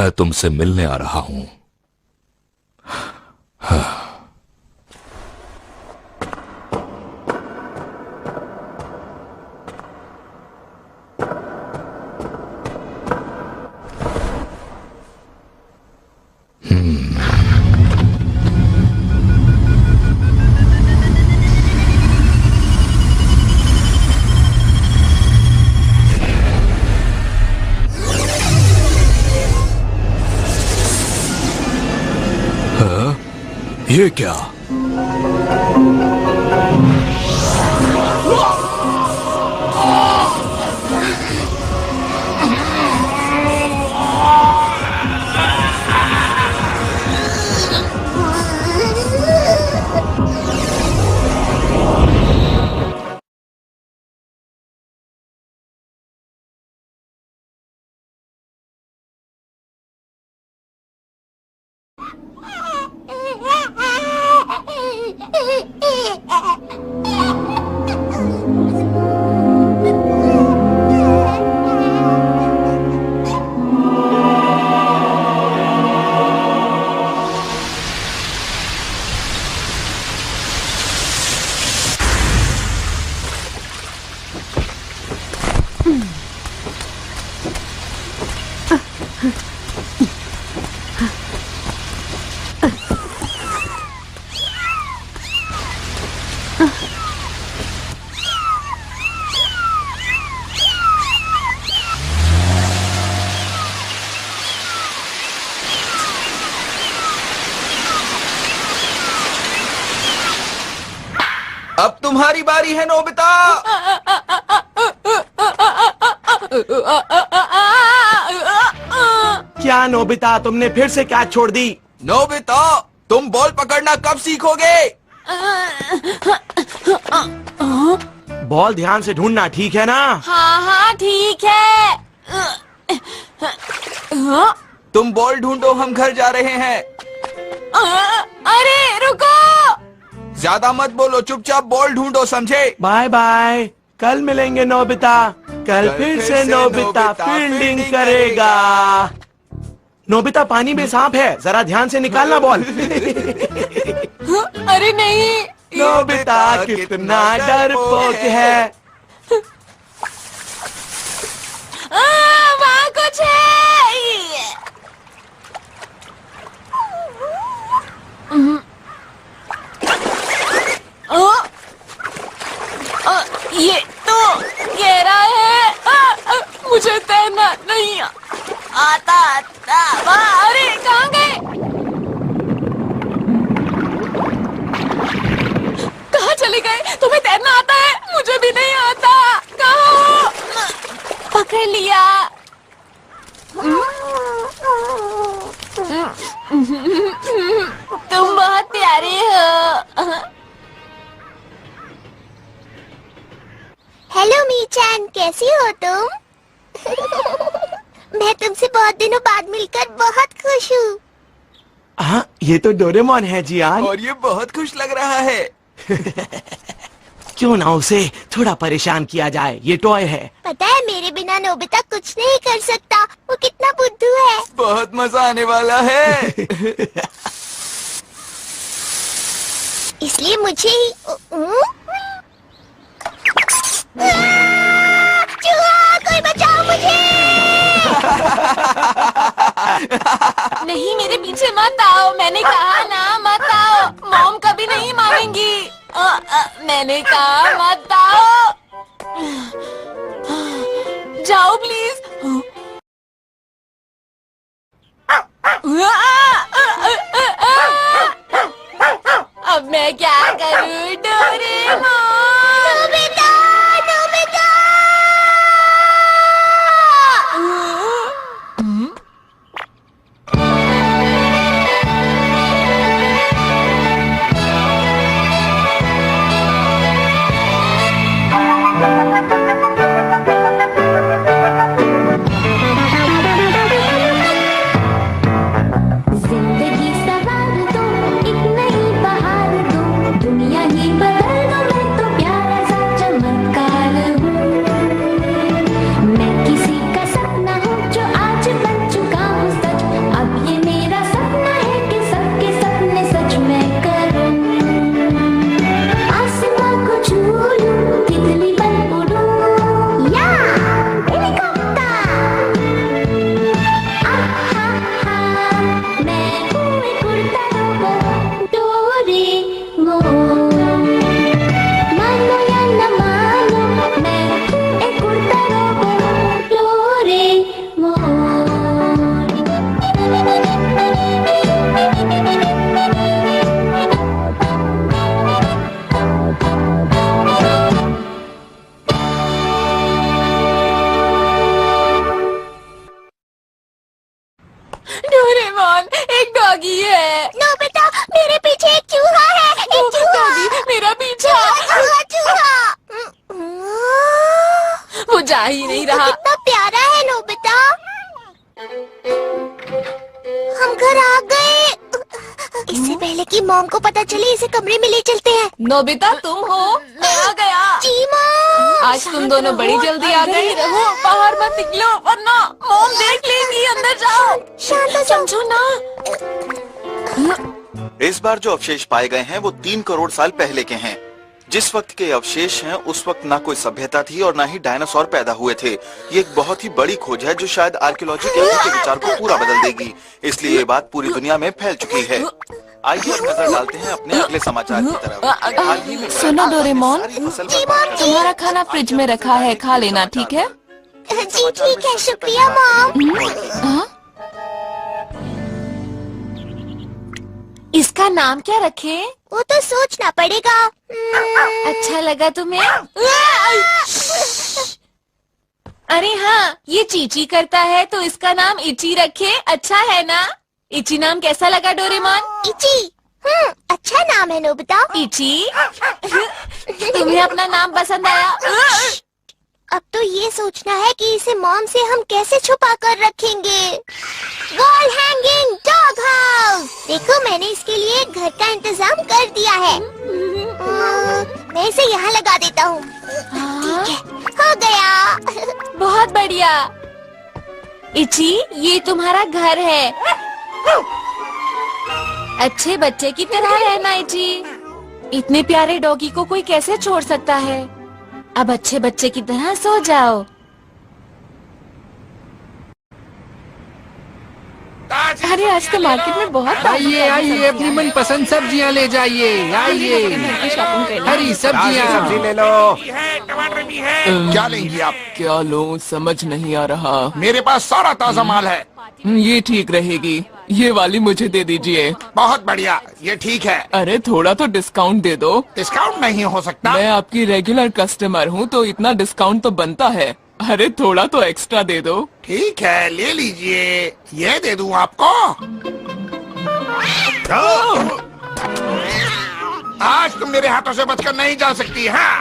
मैं तुमसे मिलने आ रहा हूं। ये क्या? अब तुम्हारी बारी है नोबिता। क्या नोबिता, तुमने फिर से कैच छोड़ दी? नोबिता, तुम बॉल पकड़ना कब सीखोगे? बॉल ध्यान से ढूंढना, ठीक है ना? हाँ हाँ ठीक है। तुम बॉल ढूंढो, हम घर जा रहे हैं। अरे रुको। ज्यादा मत बोलो, चुपचाप बॉल ढूंढो, समझे? बाय बाय, कल मिलेंगे नोबिता। कल फिर से नोबिता फील्डिंग करेगा। नोबिता, पानी में सांप है, जरा ध्यान से निकालना बॉल। अरे नहीं। नोबिता कितना डरपोक है। वहाँ कुछ है। ये तो गहरा है। मुझे तैरना नहीं आता। अरे कहाँ गए? कहाँ चले गए? तुम्हें तैरना आता है? मुझे भी नहीं आता। कहाँ? पकड़ लिया। तुम बहुत प्यारे हो। हेलो मीचान, कैसी हो तुम? मैं तुमसे बहुत दिनों बाद मिलकर बहुत खुश हूँ। हाँ, ये तो डोरेमोन है जियान। और ये बहुत खुश लग रहा है। क्यों ना उसे थोड़ा परेशान किया जाए, ये टॉय है। पता है, मेरे बिना नोबिता कुछ नहीं कर सकता। वो कितना बुद्धू है। बहुत मजा आने वाला है। इसलिए मुझे ही चूहा, कोई बचाओ मुझे। नहीं, मेरे पीछे मत आओ। मैंने कहा ना मत आओ। मॉम कभी नहीं मानेंगी। मैंने कहा मत आओ। जाओ प्लीज। अब मैं क्या करूं डोरेमोन? Nobita, Nobita. जिंदगी सवार दो, एक नई बहार दो, दुनिया ही जा ही नहीं तो रहा। कितना प्यारा है नोबिता। हम घर आ गए। इससे पहले कि मॉम को पता चले इसे कमरे में ले चलते हैं। नोबिता तुम हो? मैं आ गया। जी मॉम। आज तुम दोनों बड़ी जल्दी आ गई। रहो, बाहर मत निकलो वरना मॉम देख लेगी। अंदर जाओ। शांत हो जाओ। समझो ना। इस बार जो अवशेष पाए गए हैं वो 3 करोड़ साल पहले के हैं। जिस वक्त के अवशेष हैं उस वक्त ना कोई सभ्यता थी और ना ही डायनासोर पैदा हुए थे। ये एक बहुत ही बड़ी खोज है जो शायद आर्कियोलॉजी के अभी के विचार को पूरा बदल देगी। इसलिए ये बात पूरी दुनिया में फैल चुकी है। आइए अब नजर डालते हैं अपने अगले समाचार की तरफ। हाल ही में सुनो डोरेमोन, सारी फसल बर्बाद कर तुम्हारा खाना फ्रिज में रखा है, खा लेना, ठीक है? जी ठीक है, शुक्रिया मॉम। हाँ? इसका नाम क्या रखे? वो तो सोचना पड़ेगा। अच्छा लगा तुम्हें? अरे हाँ, ये चीची करता है तो इसका नाम इची रखे। अच्छा है ना? इची नाम कैसा लगा डोरेमोन? इची। अच्छा नाम है नोबिता। इची, तुम्हें अपना नाम पसंद आया? अब तो ये सोचना है कि इसे मॉम से हम कैसे छुपा कर रखेंगे। Wall hanging dog house. देखो मैंने इसके लिए एक घर का इंतजाम कर दिया है। मैं इसे यहाँ लगा देता हूँ। ठीक है, हो गया। बहुत बढ़िया। इची, ये तुम्हारा घर है। अच्छे बच्चे की तरह रहना इची। इतने प्यारे डॉगी को कोई कैसे छोड़ सकता है? अब अच्छे बच्चे की तरह सो जाओ। अरे आज तो मार्केट में बहुत आइए आइए, अपनी मनपसंद सब्जियां ले जाइए। आइए, हरी सब्जियां। सब्जी ले लो। टमाटर भी है। क्या लेंगी आप? क्या लो समझ नहीं आ रहा। मेरे पास सारा ताजा माल है। ये ठीक रहेगी। ये वाली मुझे दे दीजिए। बहुत बढ़िया, ये ठीक है। अरे थोड़ा तो डिस्काउंट दे दो। डिस्काउंट नहीं हो सकता। मैं आपकी रेगुलर कस्टमर हूँ तो इतना डिस्काउंट तो बनता है। अरे थोड़ा तो एक्स्ट्रा दे दो। ठीक है, ले लीजिए। ये दे दूं आपको। आज तुम मेरे हाथों से बचकर नहीं जा सकती। हाँ,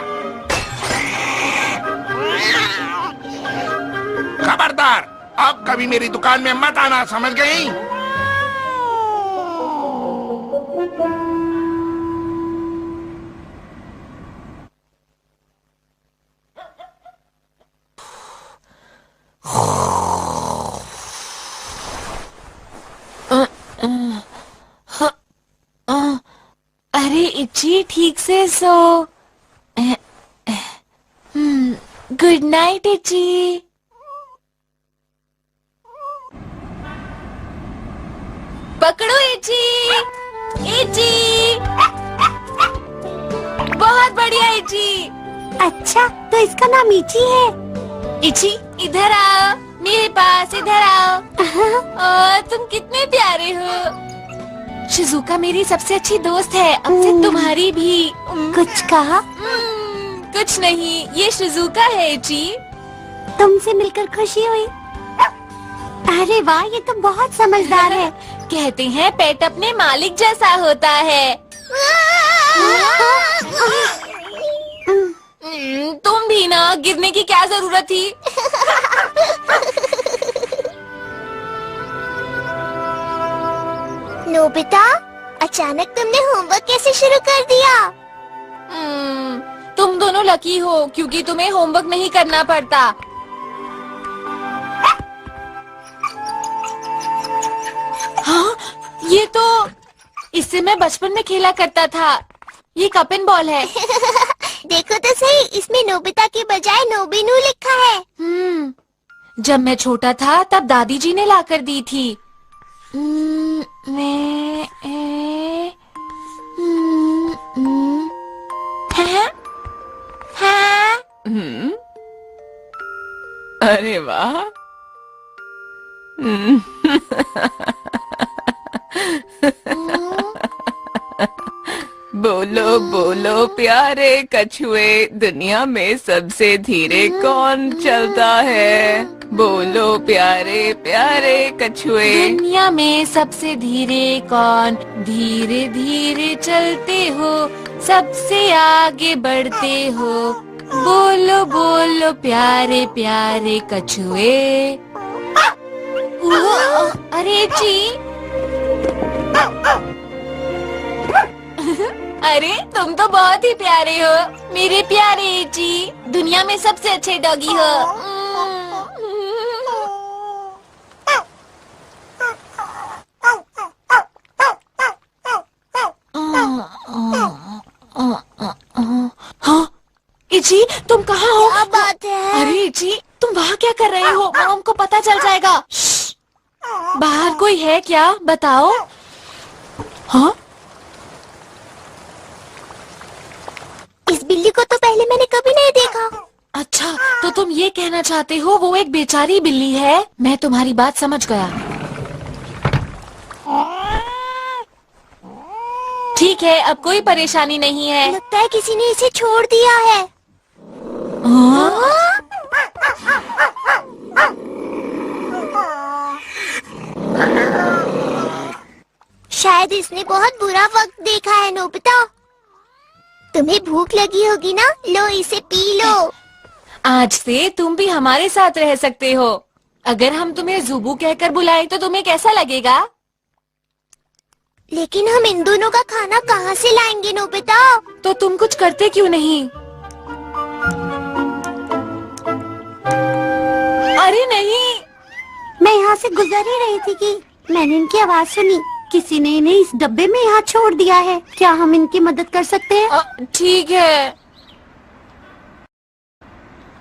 खबरदार, अब कभी मेरी दुकान में मत आना, समझ गई? अरे इची, ठीक से सो। Good night इची। पकड़ो इची। इची, बहुत बढ़िया इची। अच्छा, तो इसका नाम इची है। इची, इधर आओ मेरे पास, इधर आओ। तुम कितने प्यारे हो। शिजुका मेरी सबसे अच्छी दोस्त है, अब से तुम्हारी भी। कुछ कहा? कुछ नहीं, ये शिजुका है इची। तुमसे मिलकर खुशी हुई। अरे वाह, ये तो बहुत समझदार है। कहते हैं पेट अपने मालिक जैसा होता है। तुम भी ना, गिरने की क्या जरूरत थी? नोबिता, अचानक तुमने होमवर्क कैसे शुरू कर दिया? तुम दोनों लकी हो क्योंकि तुम्हें होमवर्क नहीं करना पड़ता। हाँ, ये तो इससे मैं बचपन में खेला करता था। ये कप एंड बॉल है। देखो तो सही, इसमें नोबिता के बजाय नोबिनू लिखा है। जब मैं छोटा था तब दादी जी ने लाकर दी थी। मैं हाँ? अरे वाह। बोलो बोलो प्यारे कछुए, दुनिया में सबसे धीरे कौन चलता है? बोलो प्यारे प्यारे कछुए। दुनिया में सबसे धीरे कौन? धीरे धीरे चलते हो, सबसे आगे बढ़ते हो। बोलो बोलो प्यारे प्यारे कछुए। अरे जी, अरे तुम तो बहुत ही प्यारे हो मेरे प्यारे जी, दुनिया में सबसे अच्छे डॉगी हो। हाँ, इची तुम कहाँ हो? क्या बात है? अरे इची तुम वहाँ क्या कर रहे हो? मॉम को पता चल जाएगा। बाहर कोई है क्या? बताओ। हाँ, इस बिल्ली को तो पहले मैंने कभी नहीं देखा। अच्छा तो तुम ये कहना चाहते हो वो एक बेचारी बिल्ली है? मैं तुम्हारी बात समझ गया। ठीक है, अब कोई परेशानी नहीं है। लगता है किसी ने इसे छोड़ दिया है। शायद इसने बहुत बुरा वक्त देखा है नोबिता। तुम्हें भूख लगी होगी ना, लो इसे पी लो। आज से तुम भी हमारे साथ रह सकते हो। अगर हम तुम्हें जुबू कहकर बुलाएं तो तुम्हें कैसा लगेगा? लेकिन हम इन दोनों का खाना कहाँ से लाएंगे नोबिता? तो तुम कुछ करते क्यों नहीं? अरे नहीं, मैं यहाँ से गुजर ही रही थी कि मैंने इनकी आवाज सुनी। किसी ने इन्हें इस डब्बे में यहाँ छोड़ दिया है। क्या हम इनकी मदद कर सकते हैं? ठीक है।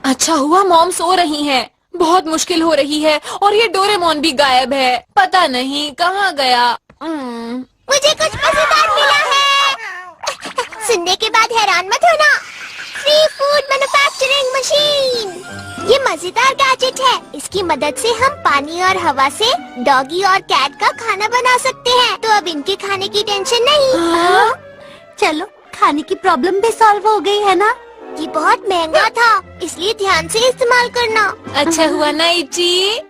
अच्छा हुआ मॉम सो रही हैं। बहुत मुश्किल हो रही है और ये डोरेमोन भी गायब है। पता नहीं कहाँ गया। मुझे कुछ मजेदार मिला है। सुनने के बाद हैरान मत होना। Free food manufacturing machine. ये मजेदार गैजेट है। इसकी मदद से हम पानी और हवा से डॉगी और कैट का खाना बना सकते हैं। तो अब इनके खाने की टेंशन नहीं। चलो, खाने की प्रॉब्लम भी सॉल्व हो गई है ना? ये बहुत महंगा था, इसलिए ध्यान से इस्तेमाल करना। अच्छा हुआ ना इची।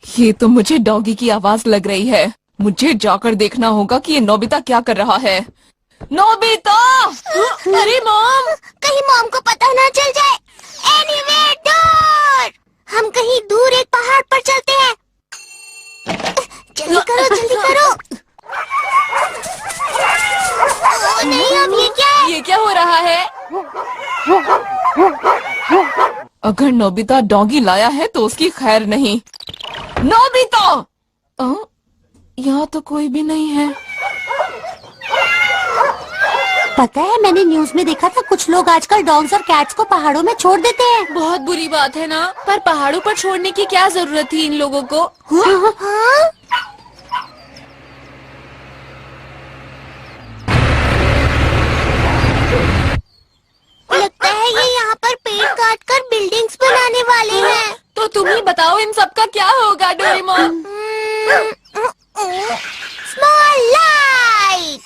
ये तो मुझे डॉगी की आवाज लग रही है। मुझे जाकर देखना होगा कि ये नोबिता क्या कर रहा है। नोबिता! अरे मॉम! कहीं मॉम को पता ना चल जाए। एनीवेयर दूर। हम कहीं दूर एक पहाड़ पर चलते हैं। जल्दी करो, जल्दी करो। ओ नहीं, अब ये क्या है? ये क्या हो रहा है? अगर नोबिता डॉगी लाया है तो उसकी खैर नहीं। नोबिता! यहाँ तो कोई भी नहीं है। पता है, मैंने न्यूज में देखा था कुछ लोग आजकल डॉग्स और कैट्स को पहाड़ों में छोड़ देते हैं। बहुत बुरी बात है ना, पर पहाड़ों पर छोड़ने की क्या जरूरत थी इन लोगों को? हाँ? लगता है ये यहाँ पर पेड़ काट कर बिल्डिंग्स बनाने वाले हैं। तो तुम ही बताओ इन सब का क्या होगा डोरेमोन? Small light.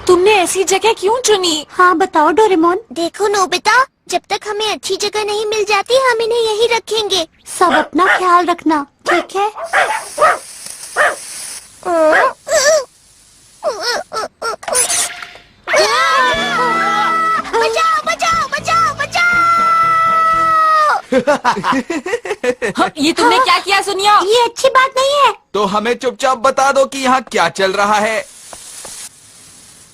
तुमने ऐसी जगह क्यों चुनी? हाँ बताओ डोरेमोन। देखो नोबिता, जब तक हमें अच्छी जगह नहीं मिल जाती हम इन्हें यही रखेंगे। सब अपना ख्याल रखना, ठीक है? बचाओ बचाओ बचाओ बचाओ। हाँ, ये तुमने क्या किया सुनिया? ये अच्छी बात नहीं है। तो हमें चुपचाप बता दो कि यहाँ क्या चल रहा है।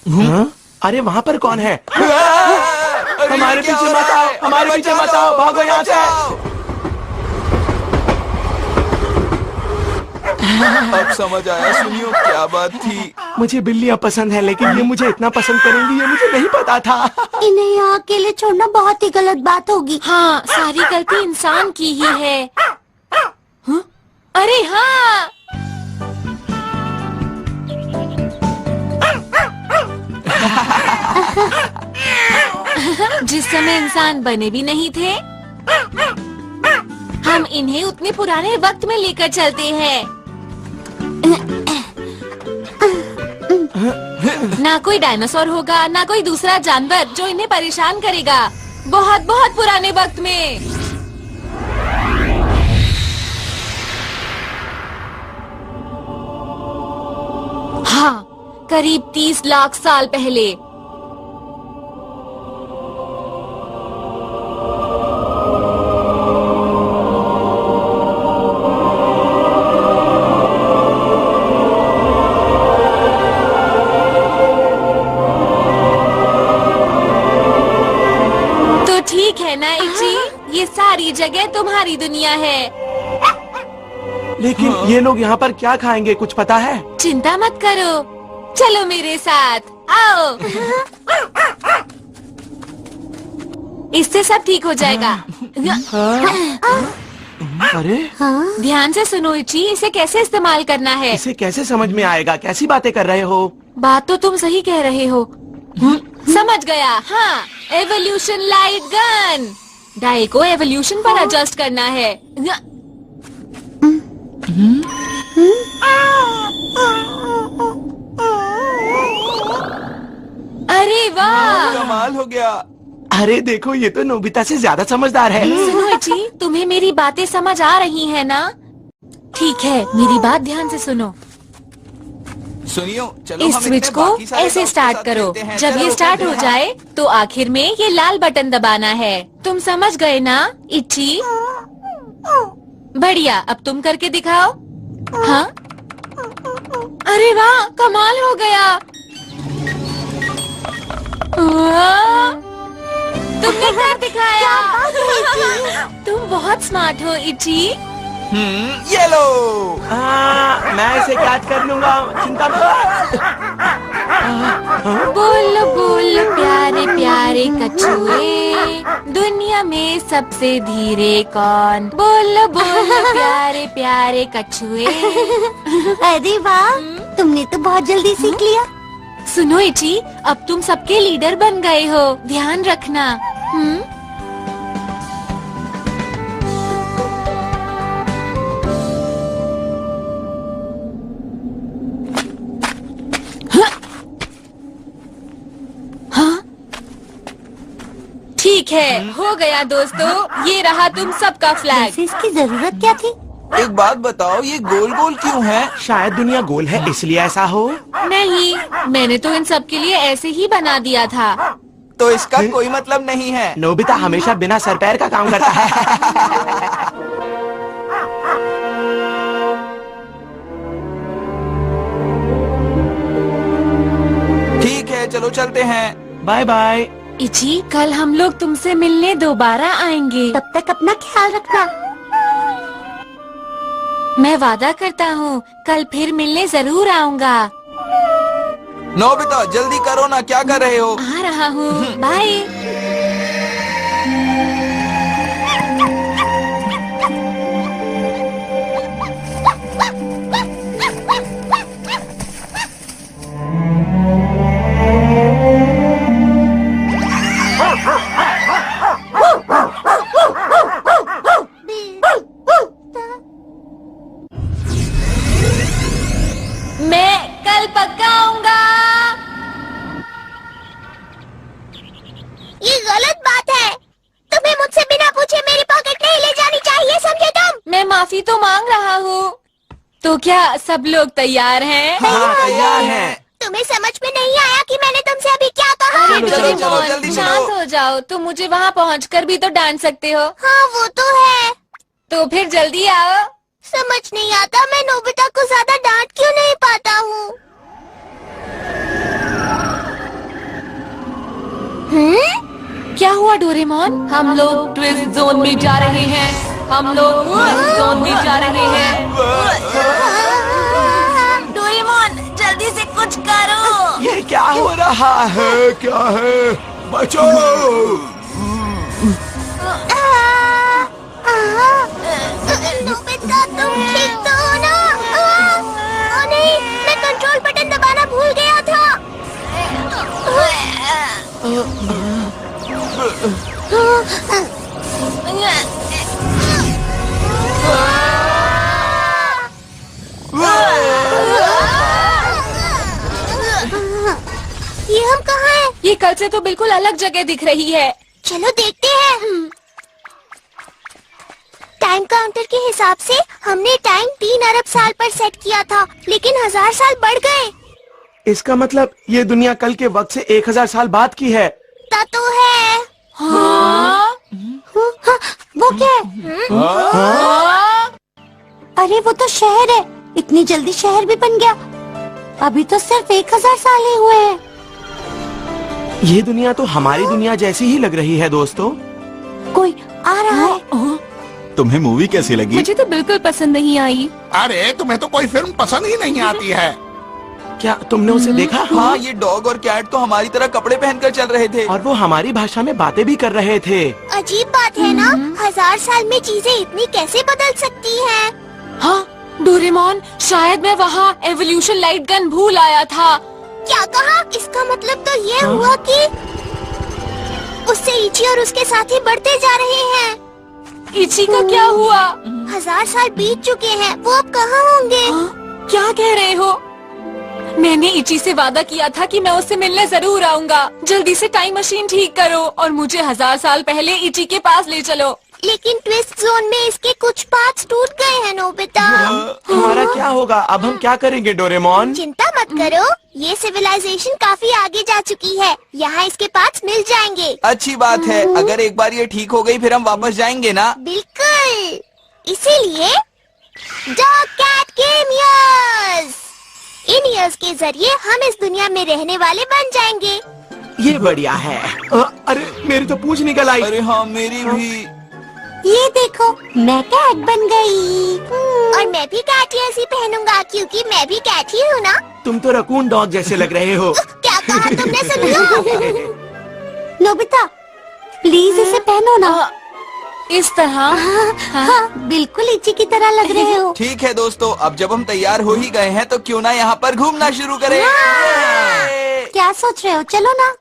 हाँ? अरे वहाँ पर कौन है? हमारे पीछे मत आओ, हमारे पीछे मत आओ, भागो यहाँ से। अब समझ आया सुनियो क्या बात थी। मुझे बिल्लियाँ पसंद है, लेकिन ये मुझे इतना पसंद करेंगी ये मुझे नहीं पता था। इन्हें यहाँ अकेले छोड़ना बहुत ही गलत बात होगी। हाँ, सारी गलती इंसान की ही है। हाँ? अरे हाँ, जिस समय इंसान बने भी नहीं थे, हम इन्हें उतने पुराने वक्त में लेकर चलते हैं। ना कोई डायनासोर होगा, ना कोई दूसरा जानवर जो इन्हें परेशान करेगा। बहुत बहुत पुराने वक्त में। करीब 30 लाख साल पहले। तो ठीक है ना इची, ये सारी जगह तुम्हारी दुनिया है। लेकिन ये लोग यहाँ पर क्या खाएंगे, कुछ पता है? चिंता मत करो, चलो मेरे साथ, आओ। इससे सब ठीक हो जाएगा। अरे ध्यान से सुनो इची, इसे कैसे इस्तेमाल करना है। इसे कैसे समझ में आएगा? कैसी बातें कर रहे हो? बात तो तुम सही कह रहे हो। समझ गया, हाँ, एवोल्यूशन लाइट गन। डाई को एवोल्यूशन पर एडजस्ट करना है। अरे वाह, कमाल हो गया। अरे देखो, ये तो नोबिता से ज्यादा समझदार है। सुनो इची, तुम्हें मेरी बातें समझ आ रही हैं ना? ठीक है, मेरी बात ध्यान से सुनो। सुनियो, चलो इस हम स्विच इतने को बाकी सारे ऐसे दोस्तों स्टार्ट के साथ करो। खेलते हैं। जब चलो, ये स्टार्ट हो चलते हैं। जाए तो आखिर में ये लाल बटन दबाना है। तुम समझ गए ना इची? बढ़िया, अब तुम करके दिखाओ। हाँ, अरे वाह, कमाल हो गया। वाह, तुमने कर दिखाया। तुम बहुत स्मार्ट हो इची। ये लो। मैं इसे कैच कर लूंगा, चिंता मत। बोलो बोलो प्यारे प्यारे कछुए, दुनिया में सबसे धीरे कौन? बोलो बोलो प्यारे प्यारे कछुए। अरे वाह, तुमने तो बहुत जल्दी सीख लिया। सुनो इची, अब तुम सबके लीडर बन गए हो, ध्यान रखना। ठीक है, हो गया दोस्तों, ये रहा तुम सबका फ्लैग। वैसे इसकी जरूरत क्या थी? एक बात बताओ, ये गोल गोल क्यों है? शायद दुनिया गोल है इसलिए ऐसा हो। नहीं, मैंने तो इन सब के लिए ऐसे ही बना दिया था। तो इसका कोई मतलब नहीं है। नोबिता हमेशा बिना सर पैर का काम करता है। ठीक है, चलो चलते हैं। Bye bye. इची, कल हम लोग तुमसे मिलने दोबारा आएंगे। तब तक अपना ख्याल रखना। मैं वादा करता हूँ, कल फिर मिलने जरूर आऊँगा। नोबिता, जल्दी करो ना, क्या कर रहे हो? आ रहा हूँ, बाय। मैं कल पक्का आऊंगा। ये गलत बात है। तुम्हें मुझसे बिना पूछे मेरी पॉकेट नहीं ले जानी चाहिए, समझे तुम? मैं माफी तो मांग रहा हूँ। तो क्या सब लोग तैयार हैं? हाँ, तैयार हैं। तुम्हें समझ में नहीं आया कि मैंने तुमसे अभी क्या कहा? अरे चलो, चलो, डोरेमोन, जल्दी चलो। शांत हो जाओ। तुम मुझे वहाँ पहुँचकर भी तो डांट सकते हो। हाँ, वो तो है। तो फिर जल्दी आओ। समझ नहीं आता, मैं नोबिता को ज्यादा डांट क्यों नहीं पाता हूँ। क्या हुआ डोरेमोन? हम लोग ट्विस्ट जोन में जा रहे हैं। हम लोग ट्विस्ट जोन में जा रहे हैं। डोरेमोन, जल्दी से कुछ करो। ये क्या हो रहा है? क्या है? बचो! नोबिता, तुम ठीक तो हो ना? ओ नहीं, मैं कंट्रोल बटन दबाना भूल गया था। ये हम कहाँ हैं? ये कल से तो बिल्कुल अलग जगह दिख रही है। चलो देखते हैं। टाइम काउंटर के हिसाब से हमने टाइम 3 अरब साल पर सेट किया था, लेकिन 1000 साल बढ़ गए। इसका मतलब ये दुनिया कल के वक्त से 1000 साल बाद की है। तो है। हाँ? वो क्या है? अरे वो तो शहर है। इतनी जल्दी शहर भी बन गया। अभी तो सिर्फ 1000 साल ही हुए हैं। ये दुनिया तो हमारी दुनिया जैसी ही लग रही है दोस्तों। कोई आ रहा है। तुम्हें मूवी कैसी लगी? मुझे तो बिल्कुल पसंद नहीं आई। अरे तुम्हें तो कोई फिल्म पसंद ही नहीं आती है। क्या तुमने उसे देखा? हाँ, ये डॉग और कैट तो हमारी तरह कपड़े पहनकर चल रहे थे। और वो हमारी भाषा में बातें भी कर रहे थे। अजीब बात है ना, 1000 साल में चीजें इतनी कैसे बदल सकती हैं? हाँ डोरेमोन, शायद मैं वहाँ एवोल्यूशन लाइट गन भूल आया था। क्या कहा? इसका मतलब तो ये हुआ कि उससे इची और उसके साथी बढ़ते जा रहे हैं। इची का क्या हुआ? 1000 साल बीत चुके हैं, वो अब कहाँ होंगे? क्या कह रहे हो? मैंने इची से वादा किया था कि मैं उससे मिलने जरूर आऊंगा। जल्दी से टाइम मशीन ठीक करो और मुझे 1000 साल पहले इची के पास ले चलो। लेकिन ट्विस्ट जोन में इसके कुछ पार्ट्स टूट गए हैं नोबिता। हमारा क्या होगा? अब हम क्या करेंगे डोरेमोन? चिंता मत करो, ये सिविलाइजेशन काफी आगे जा चुकी है। यहाँ इसके पार्ट्स मिल जाएंगे। अच्छी बात है, अगर एक बार ये ठीक हो गई फिर हम वापस जाएंगे ना। बिल्कुल, इसीलिए डॉग कैट गेम ईयर्स। इन ईयर्स के जरिए हम इस दुनिया में रहने वाले बन जाएंगे। ये बढ़िया है। अरे मेरी तो पूंछ निकल आई। अरे हाँ, मेरी भी। ये देखो, मैं कैट बन गई। और मैं भी कैट जैसी पहनूंगा क्योंकि मैं भी कैट ही हूँ ना। तुम तो रकून डॉग जैसे लग रहे हो। क्या कहा तुमने? सुनो नोबिता, प्लीज इसे पहनो ना। इस तरह? हाँ, बिल्कुल इची की तरह लग रहे हो। ठीक है दोस्तों, अब जब हम तैयार हो ही गए हैं तो क्यों ना यहाँ पर घूमना शुरू करें। क्या सोच रहे हो? चलो ना।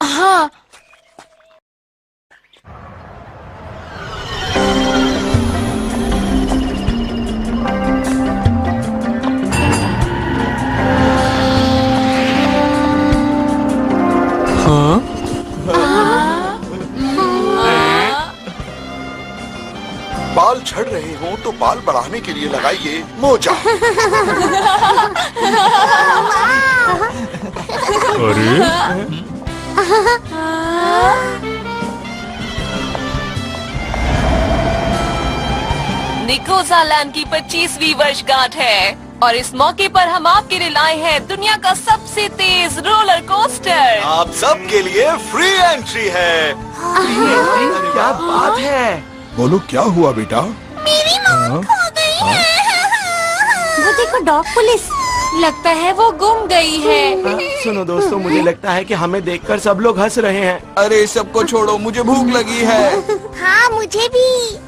हाँ। बाल झड़ रहे हो तो बाल बढ़ाने के लिए लगाइए मोजा। निकोज़ालैंड की 25वीं वर्षगांठ है और इस मौके पर हम आपके लिए लाए हैं दुनिया का सबसे तेज रोलर कोस्टर। आप सब के लिए फ्री एंट्री है। क्या बात है? बोलो क्या हुआ बेटा? मेरी मौत हो गई है। वो देखो, डॉग पुलिस। लगता है वो गुम गई है। सुनो दोस्तों, मुझे लगता है कि हमें देखकर सब लोग हंस रहे हैं। अरे सबको छोड़ो, मुझे भूख लगी है। हाँ मुझे भी।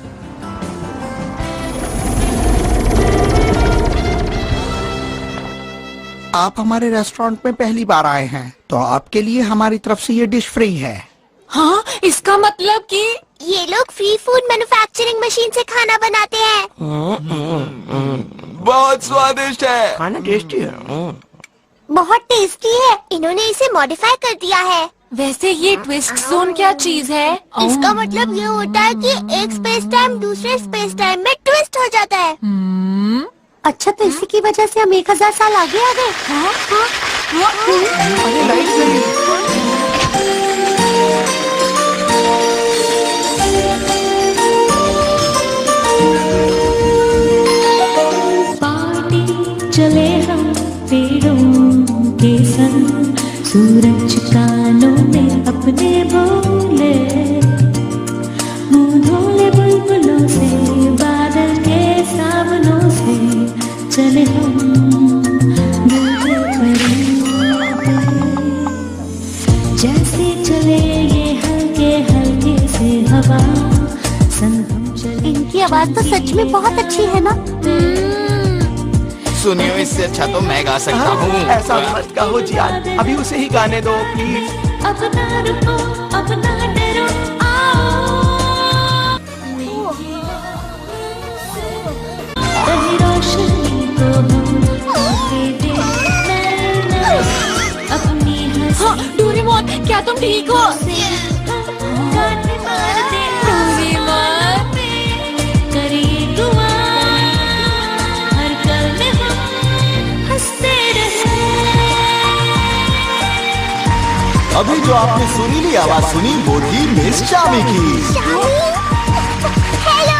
आप हमारे रेस्टोरेंट में पहली बार आए हैं तो आपके लिए हमारी तरफ से ये डिश फ्री है। हाँ, इसका मतलब कि ये लोग फ्री फूड मैन्युफैक्चरिंग मशीन से खाना बनाते हैं। बहुत स्वादिष्ट है। खाना टेस्टी है। बहुत टेस्टी है। इन्होंने इसे मॉडिफाई कर दिया है। वैसे ये ट्विस्ट जोन क्या चीज है? इसका मतलब ये होता है कि एक स्पेस टाइम दूसरे स्पेस टाइम में ट्विस्ट हो जाता है। अच्छा, तो इसी की वजह से हम 1000 साल आगे आ गए। अरे लाइट लगी। चले हम पेड़ों के संग, सूरज कानों में अपने बोले, मुंह धोले बुलबुलों से, बादल के सावनों से, चले हम दूर परिंदे, जैसे चले ये हल्के हल्के से हवा संग हम चले। इनकी आवाज तो सच में बहुत अच्छी है ना? सुनियो, इससे अच्छा तो मैं गा सकता हूँ। ऐसा मत कहो जियान, अभी उसे ही गाने दो प्लीज। अपना रुको, अपना डरो, आओ वही रोशनी को हम दे अपनी हंसी। हाँ, डोरेमोन, क्या तुम ठीक हो? काट मार दे डोरेमोन, करिए दुआ, हर पल में हम हंसते रहे। जो आपने सुरीली आवाज सुनी वो थी मिस शामी की। हेलो,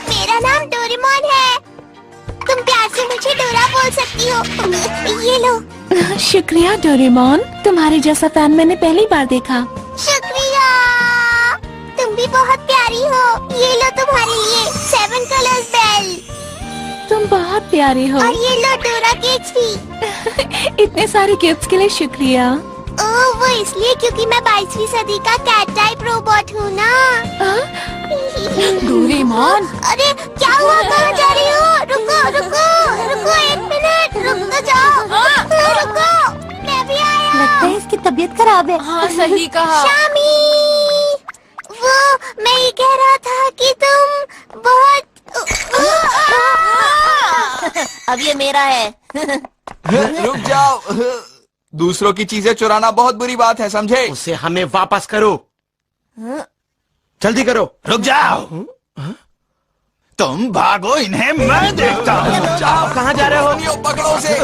मेरा नाम डोरेमोन है। तुम प्यार से मुझे डोरा बोल सकती हो। ये लो। शुक्रिया डोरेमोन, तुम्हारे जैसा फैन मैंने पहली बार देखा। शुक्रिया, तुम भी बहुत प्यारी हो। ये लो तुम्हारे लिए 7 कलर्स बेल। तुम बहुत प्यारे हो। और ये लो डोरा केक्स भी। इतने सारे गिफ्ट्स के लिए शुक्रिया। ओह, वो इसलिए क्योंकि मैं 22वीं सदी का कैट टाइप रोबोट हूँ ना। डोरेमोन, अरे क्या हुआ, कहाँ जा रही हो? रुको रुको रुको, 1 मिनट, रुक तो जाओ। रुको, मैं भी आया। लगता है इसकी तबीयत खराब है। हाँ सही कहा। शामी, वो मैं ये कह रहा था कि तुम बहुत अब ये मेरा है। रुक जाओ, दूसरों की चीजें चुराना बहुत बुरी बात है, समझे? उसे हमें वापस करो, जल्दी करो। रुक जाओ, तुम भागो, इन्हें मैं देखता हूँ। जाओ, कहाँ जा रहे हो? पकड़ो उसे।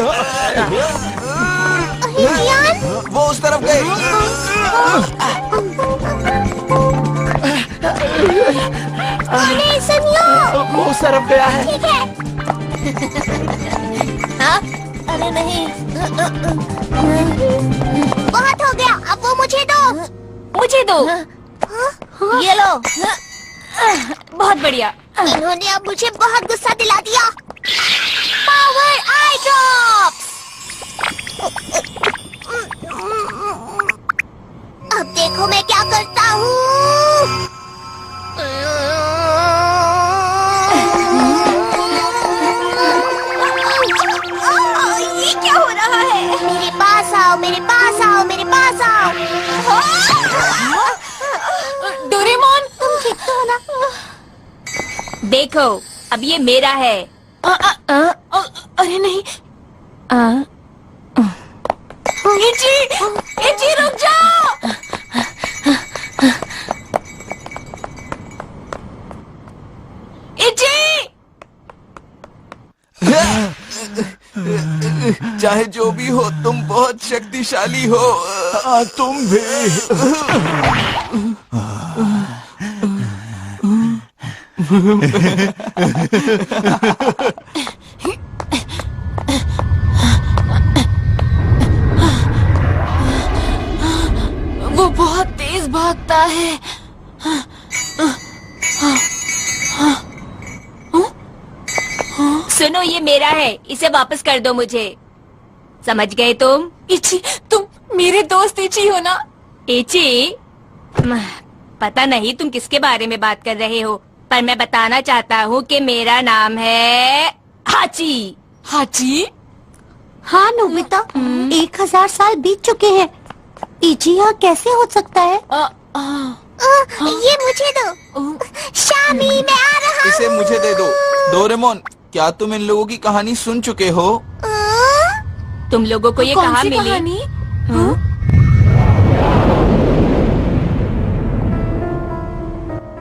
वो उस तरफ गए। अरे सुनियो, वो उस तरफ गया है। ठीक है। हाँ? अरे नहीं, बहुत हो गया, अब वो मुझे दो। मुझे दो। ये लो। बहुत बढ़िया। इन्होंने अब मुझे बहुत गुस्सा दिला दिया। Power eye drops. अब देखो मैं क्या करता हूँ। ये क्या हो रहा है? मेरे पास आओ, मेरे पास आओ, मेरे पास आओ। डोरेमोन, तुम ठीक तो हो ना? देखो, अब ये मेरा है। अरे नहीं। इची रुक जाओ। इची, चाहे जो भी हो, तुम बहुत शक्तिशाली हो। तुम भी। वो बहुत तेज भागता है। सुनो, ये मेरा है, इसे वापस कर दो मुझे। समझ गए तुम? इची, तुम मेरे दोस्त इची हो ना? इची, पता नहीं तुम किसके बारे में बात कर रहे हो, पर मैं बताना चाहता हूँ कि मेरा नाम है हाची। हाची? हाँ नोबिता, 1000 साल बीत चुके हैं। इची यहाँ कैसे हो सकता है? ये मुझे दो। शामी, मैं आ रहा हूँ। इसे मुझे दे दो। डोरेमोन, क्या तुम इन लोगों की कहानी सुन चुके हो? तुम लोगों को ये कहाँ मिली?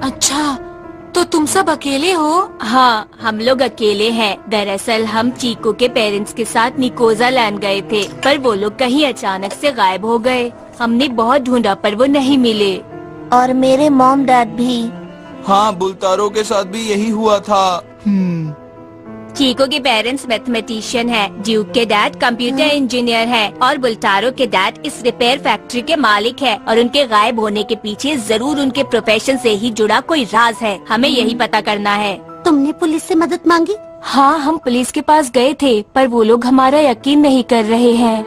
अच्छा, तो तुम सब अकेले हो? हाँ, हम लोग अकेले हैं। दरअसल हम चीकू के पेरेंट्स के साथ निकोजा लैंड गए थे, पर वो लोग कहीं अचानक से गायब हो गए। हमने बहुत ढूंढा पर वो नहीं मिले। और मेरे मॉम डैड भी। हाँ, बुल्तारो के साथ भी यही हुआ था। चीको के पेरेंट्स मैथमेटिशियन हैं, ड्यूक के डैड कंप्यूटर इंजीनियर हैं और बुल्टारो के डैड इस रिपेयर फैक्ट्री के मालिक हैं और उनके गायब होने के पीछे जरूर उनके प्रोफेशन से ही जुड़ा कोई राज है। हमें यही पता करना है। तुमने पुलिस से मदद मांगी? हाँ, हम पुलिस के पास गए थे, पर वो लोग हमारा यकीन नहीं कर रहे हैं।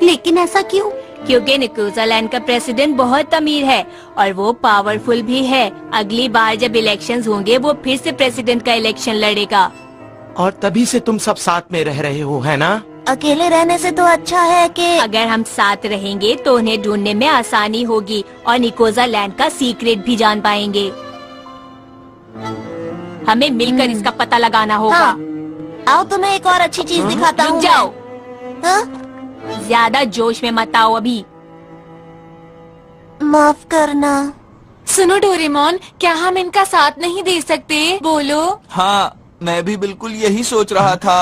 लेकिन ऐसा क्यों? क्योंकि निकोजा लैंड का प्रेसिडेंट बहुत अमीर है और वो पावरफुल भी है। अगली बार जब इलेक्शंस होंगे वो फिर से प्रेसिडेंट का इलेक्शन लड़ेगा। और तभी से तुम सब साथ में रह रहे हो, है ना? अकेले रहने से तो अच्छा है कि अगर हम साथ रहेंगे तो उन्हें ढूंढने में आसानी होगी और निकोजा लैंड का सीक्रेट भी जान पाएंगे। हमें मिलकर इसका पता लगाना होगा। हाँ। आओ तुम्हें एक और अच्छी चीज दिखाता हूँ। रुक जाओ। हाँ? ज्यादा जोश में मत आओ अभी। माफ करना। सुनो डोरेमोन, क्या हम इनका साथ नहीं दे सकते? बोलो। हाँ, मैं भी बिल्कुल यही सोच रहा था।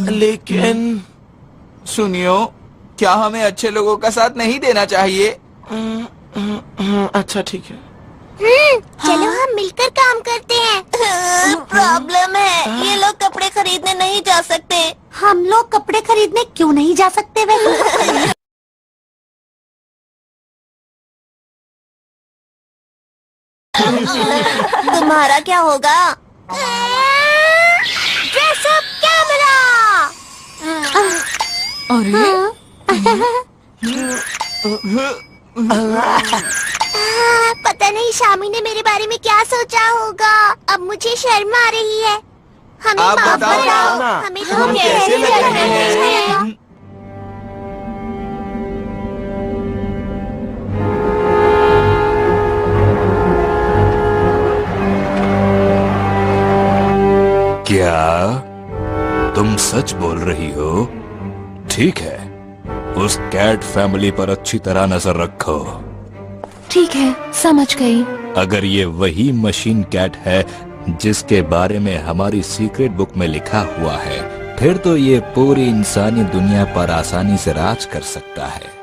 लेकिन सुनियो, क्या हमें अच्छे लोगों का साथ नहीं देना चाहिए? अच्छा ठीक है। चलो हम मिलकर काम करते हैं। प्रॉब्लम है, ये लोग कपड़े खरीदने नहीं जा सकते। हम लोग कपड़े खरीदने क्यों नहीं जा सकते वैसे? तुम्हारा क्या होगा? Dress up camera. पता नहीं शामी ने मेरे बारे में क्या सोचा होगा। अब मुझे शर्म आ रही है। हमें आप माफ बताओ कराओ। ना, हमें तो हम कैसे लग रहे हैं? क्या तुम सच बोल रही हो? ठीक है, उस कैट फैमिली पर अच्छी तरह नजर रखो। ठीक है, समझ गई। अगर ये वही मशीन कैट है जिसके बारे में हमारी सीक्रेट बुक में लिखा हुआ है, फिर तो ये पूरी इंसानी दुनिया पर आसानी से राज कर सकता है।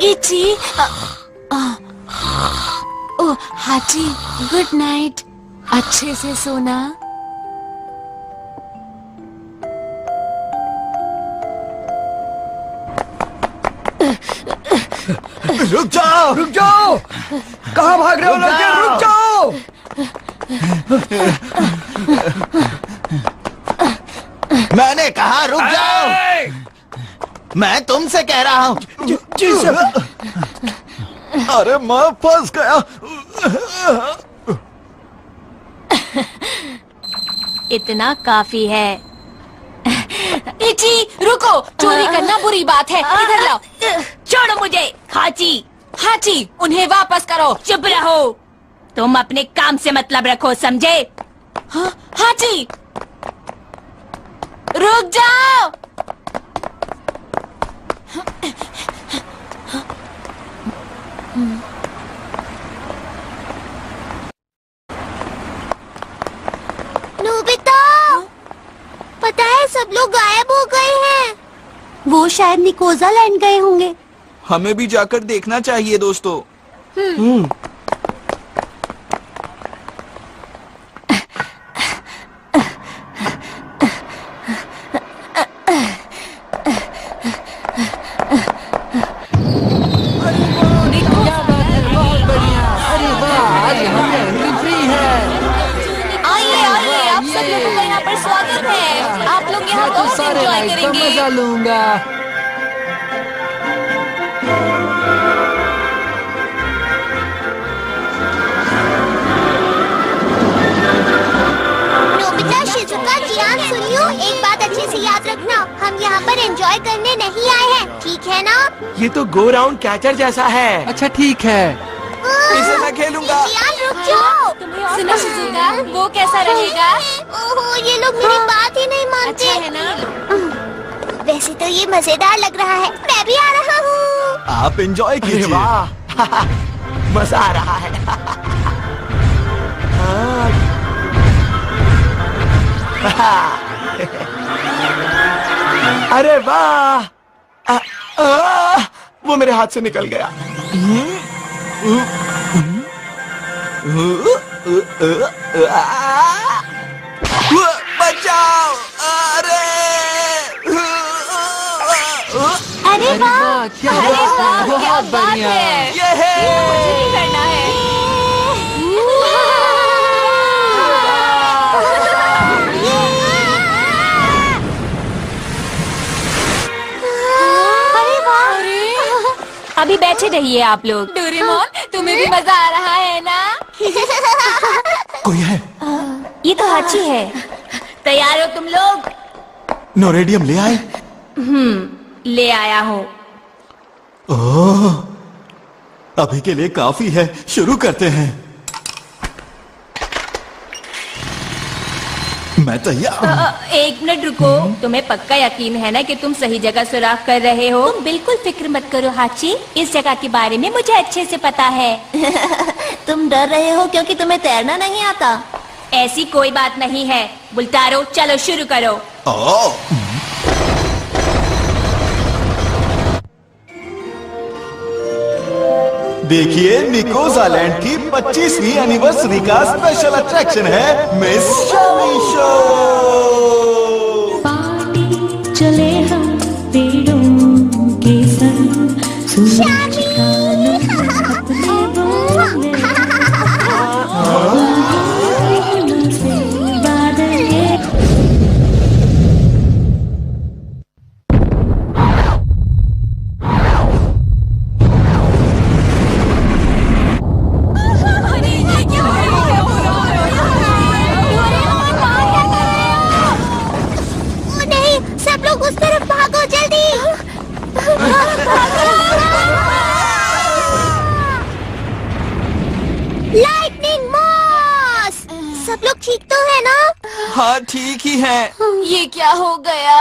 इची, ओह हाची, गुड नाइट। अच्छे से सोना। रुक जाओ, रुक जाओ। कहाँ भाग रहे हो लड़के? रुक जाओ। मैंने कहा रुक जाओ। मैं तुमसे कह रहा हूँ। जी सर। अरे मैं फंस गया। इतना काफी है। इची, रुको, चोरी करना बुरी बात है। इधर लाओ। छोड़ो मुझे। हाची, हाची, उन्हें वापस करो। चुप रहो। तुम अपने काम से मतलब रखो, समझे? हाँ, हाची, रुक जाओ। नोबिता, पता है सब लोग गायब हो गए हैं। वो शायद निकोजा लैंड गए होंगे। हमें भी जाकर देखना चाहिए दोस्तों। सब लोगों का यहाँ पर स्वागत है। आप लोग यहाँ बहुत एंजॉय करेंगे। मजा लूंगा। नोबिता, शिजुका, जियान, सुनियो, एक बात अच्छे से याद रखना। हम यहाँ पर एंजॉय करने नहीं आए हैं, ठीक है ना? ये तो गो राउंड कैचर जैसा है। अच्छा ठीक है। इसे मैं खेलूंगा। जियान, रुक जाओ। सुनो शिजुका, वो कैसा रहेगा? ओहो, ये लोग मेरी बात ही नहीं मानते। अच्छा है ना? वैसे तो ये मजेदार लग रहा है। मैं भी आ रहा हूँ। आप एंजॉय अरे कीजिए। वाह, मजा आ रहा है। अरे वाह, वो मेरे हाथ से निकल गया। बचाओ! अरे वाह, क्या अरे बात वाह, है, क्या बहुत बात बढ़िया। है। ये है। मुझे भी करना है। अरे वाह। अभी बैठे रहिए आप लोग। डोरेमोन, तुम्हें भी मजा आ रहा है ना? कोई है? ये तो हाची है। तैयार हो तुम लोग? नोरेडियम ले आए? ले आया हूँ। ओह, अभी के लिए काफी है। शुरू करते हैं। मैं तैयार। एक मिनट रुको। तुम्हें पक्का यकीन है ना कि तुम सही जगह सुराख कर रहे हो? तुम बिल्कुल फिक्र मत करो हाची, इस जगह के बारे में मुझे अच्छे से पता है। तुम डर रहे हो क्योंकि तुम्हें तैरना नहीं आता? ऐसी कोई बात नहीं है। बुल्टारो चलो शुरू करो। देखिए, निकोज़ालैंड की 25वीं एनिवर्सरी का स्पेशल अट्रैक्शन है मिस शामी शो। पानी चले हम पेड़ों के संग, सूरज का अपने बोले, फूलों से बादल ये लाइटनिंग मॉस! सब लोग ठीक तो है ना? हाँ ठीक ही है। ये क्या हो गया?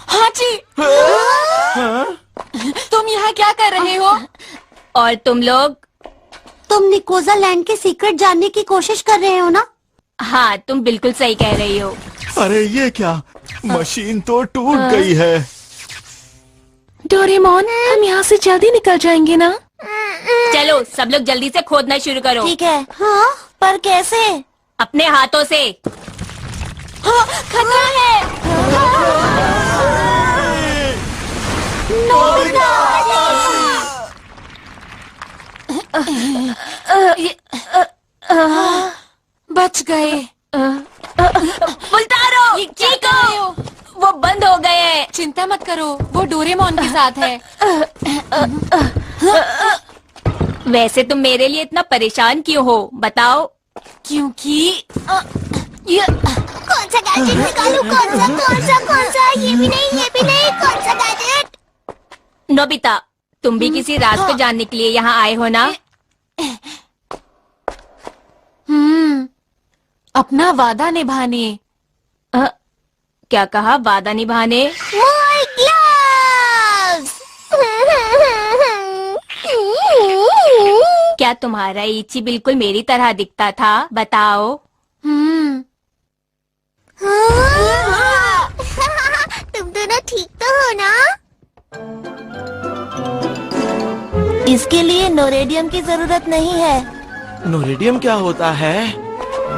हाची, तुम यहाँ क्या कर रहे हो? और तुम लोग? तुम निकोज़ालैंड के सीक्रेट जानने की कोशिश कर रहे हो ना? हाँ, तुम बिल्कुल सही कह रही हो। अरे ये क्या, मशीन तो टूट गई है। डोरेमोन, हम यहाँ से जल्दी निकल जाएंगे ना? चलो सब लोग जल्दी से खोदना शुरू करो। ठीक है। हाँ, पर कैसे? अपने हाथों से। हाँ, खतरा है। बच गए। बुल्टारो, चीको, वो बंद हो गए हैं। चिंता मत करो, वो डोरेमोन के साथ है। वैसे तुम मेरे लिए इतना परेशान क्यों हो, बताओ? क्योंकि कौन सा गैजेट निकालूं? कौन सा? ये भी नहीं, कौन सा गैजेट? नोबिता, तुम भी किसी राज को जानने के लिए यहाँ आए हो ना? अपना वादा निभाने। क्या कहा? वादा निभाने? My gloves! क्या तुम्हारा इची बिल्कुल मेरी तरह दिखता था? बताओ। तुम दोनों ठीक तो हो ना? इसके लिए नोरेडियम की जरूरत नहीं है। नोरेडियम क्या होता है?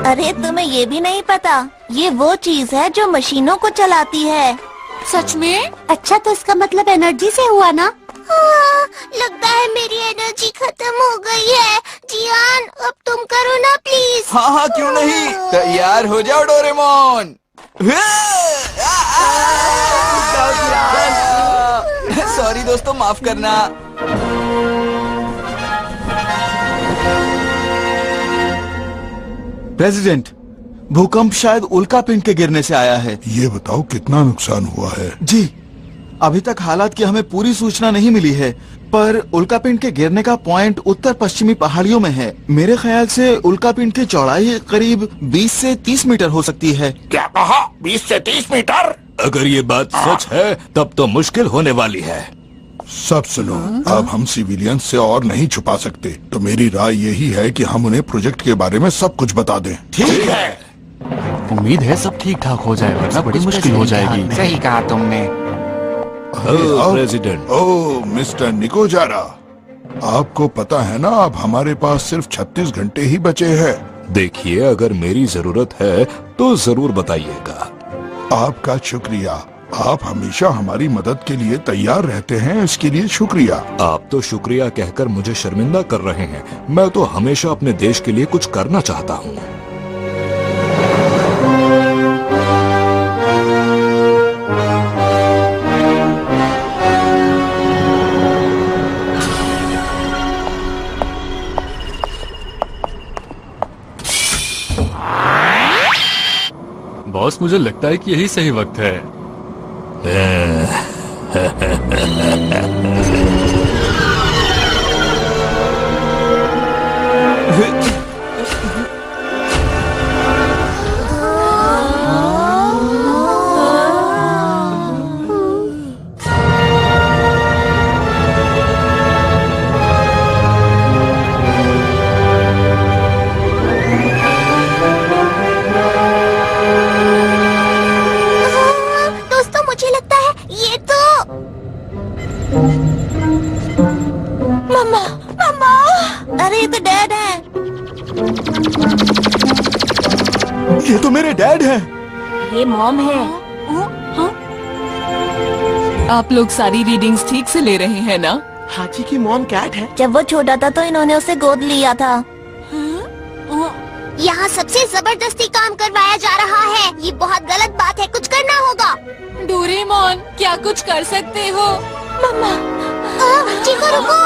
अरे तुम्हें ये भी नहीं पता? ये वो चीज है जो मशीनों को चलाती है। सच में? अच्छा, तो इसका मतलब एनर्जी से हुआ ना? हाँ, लगता है मेरी एनर्जी खत्म हो गई है। जियान, अब तुम करो ना प्लीज। हाँ क्यों नहीं, तैयार हो जाओ डोरेमोन। सॉरी दोस्तों, माफ करना। प्रेसिडेंट, भूकंप शायद उल्कापिंड के गिरने से आया है। ये बताओ कितना नुकसान हुआ है? जी, अभी तक हालात की हमें पूरी सूचना नहीं मिली है, पर उल्कापिंड के गिरने का पॉइंट उत्तर पश्चिमी पहाड़ियों में है। मेरे ख्याल से उल्कापिंड की चौड़ाई करीब 20 से 30 मीटर हो सकती है। क्या कहा? 20 से 30 मीटर? अगर ये बात सच है तब तो मुश्किल होने वाली है। सब सुनो, अब हम सिविलियंस से और नहीं छुपा सकते, तो मेरी राय यही है कि हम उन्हें प्रोजेक्ट के बारे में सब कुछ बता दें। ठीक है। उम्मीद है सब ठीक ठाक हो जाए, वरना बड़ी मुश्किल हो जाएगी। सही कहा तुमने। प्रेसिडेंट। ओह मिस्टर निकोजारा, आपको पता है ना अब हमारे पास सिर्फ 36 घंटे ही बचे हैं। देखिए, अगर मेरी जरूरत है तो जरूर बताइएगा। आपका शुक्रिया, आप हमेशा हमारी मदद के लिए तैयार रहते हैं, इसके लिए शुक्रिया। आप तो शुक्रिया कहकर मुझे शर्मिंदा कर रहे हैं। मैं तो हमेशा अपने देश के लिए कुछ करना चाहता हूँ। बॉस, मुझे लगता है कि यही सही वक्त है। डैड है। ये मॉम है। आप लोग सारी रीडिंग्स ठीक से ले रहे हैं ना? हाजी की मॉम कैट है। जब वो छोटा था तो इन्होंने उसे गोद लिया था। यहाँ सबसे जबरदस्ती काम करवाया जा रहा है। ये बहुत गलत बात है, कुछ करना होगा। डोरेमोन, क्या कुछ कर सकते हो? मम्मा, चीको रुको।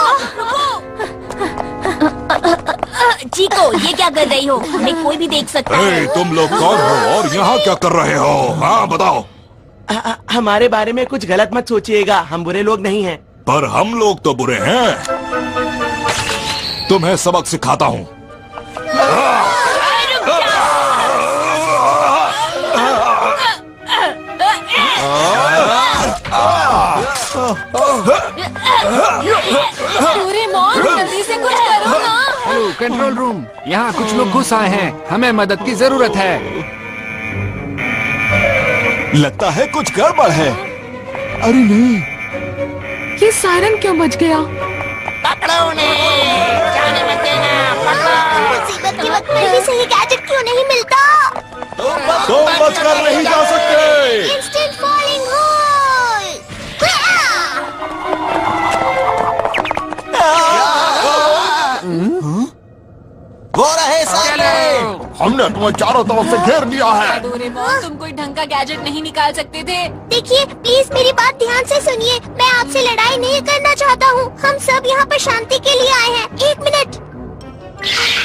चीको, ये क्या कर रही हो? हमें कोई भी देख सकता है। तुम लोग कौन हो और यहाँ क्या कर रहे हो? हाँ बताओ। हमारे बारे में कुछ गलत मत सोचिएगा, हम बुरे लोग नहीं हैं। पर हम लोग तो बुरे हैं। तुम्हें सबक सिखाता हूँ। डोरेमोन, जल्दी से कुछ करो ना। हेलो कंट्रोल रूम, यहाँ कुछ लोग घुस आए हैं, हमें मदद की जरूरत है। लगता है कुछ गड़बड़ है। अरे नहीं, ये सायरन क्यों बज गया? पकड़ो उन्हें, जाने मत देना, पकड़ो। मुसीबत के वक्त में भी सही गैजेट क्यों नहीं मिलता? तुम बचकर नहीं जा सकते। Instant falling hole. वो रहे सामने। हमने तुम्हें चारों तरफ से घेर लिया है। डोरेमोन, तुम कोई ढंग का गैजेट नहीं निकाल सकते थे? देखिए, प्लीज मेरी बात ध्यान से सुनिए। मैं आपसे लड़ाई नहीं करना चाहता हूँ। हम सब यहाँ पर शांति के लिए आए हैं। 1 मिनट।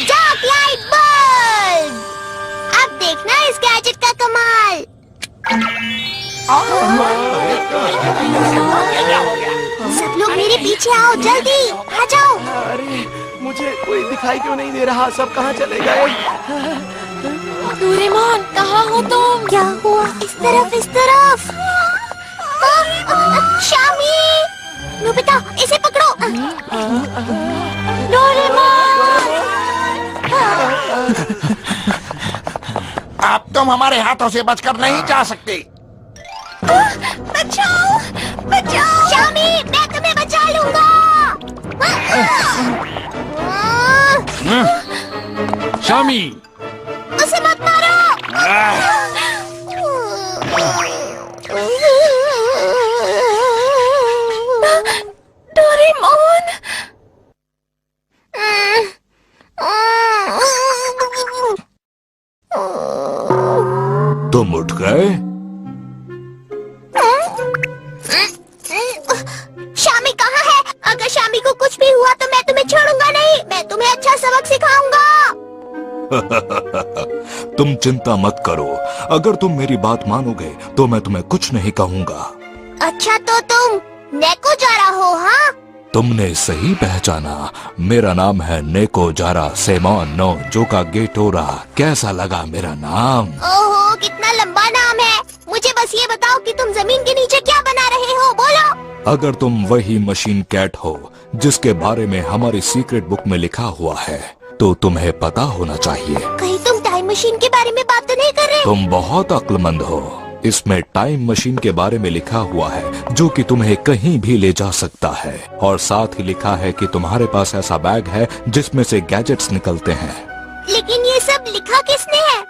Dark light bulb. अब देखना इस गैजेट का कमाल। सब लोग मेरे पीछे आओ, जल्दी आ जाओ। अरे मुझे कोई दिखाई क्यों नहीं दे रहा? सब कहाँ चले गए? डोरेमोन, कहाँ हो तुम? क्या हुआ? इस तरफ, इस तरफ। शामी, नोबिता, इसे पकड़ो। डोरेमोन। अब तुम हमारे हाथों से बचकर नहीं जा सकते। बचाओ, बचाओ। शामी, मैं तुम्हें बचा लूंगा। शामी, उसे मत मारो। डोरेमोन, तुम उठ गए? शामी कहाँ है? अगर शामी को कुछ भी हुआ तो मैं तुम्हें छोड़ूंगा नहीं। मैं तुम्हें अच्छा सबक सिखाऊंगा। तुम चिंता मत करो। अगर तुम मेरी बात मानोगे तो मैं तुम्हें कुछ नहीं कहूँगा। अच्छा, तो तुम नेको जा रहा हो? हाँ, तुमने सही पहचाना। मेरा नाम है नेको जारा सेमोन नो जोका गेटोरा। कैसा लगा मेरा नाम? ओहो, कितना लंबा नाम है। मुझे बस ये बताओ कि तुम जमीन के नीचे क्या बना रहे हो? बोलो। अगर तुम वही मशीन कैट हो जिसके बारे में हमारी सीक्रेट बुक में लिखा हुआ है तो तुम्हें पता होना चाहिए। कहीं तुम टाइम मशीन के बारे में बात तो नहीं कर रहे? तुम बहुत अक्लमंद हो। इसमें टाइम मशीन के बारे में लिखा हुआ है जो कि तुम्हें कहीं भी ले जा सकता है, और साथ ही लिखा है कि तुम्हारे पास ऐसा बैग है जिसमें से गैजेट्स निकलते हैं। लेकिन ये सब लिखा किसने है?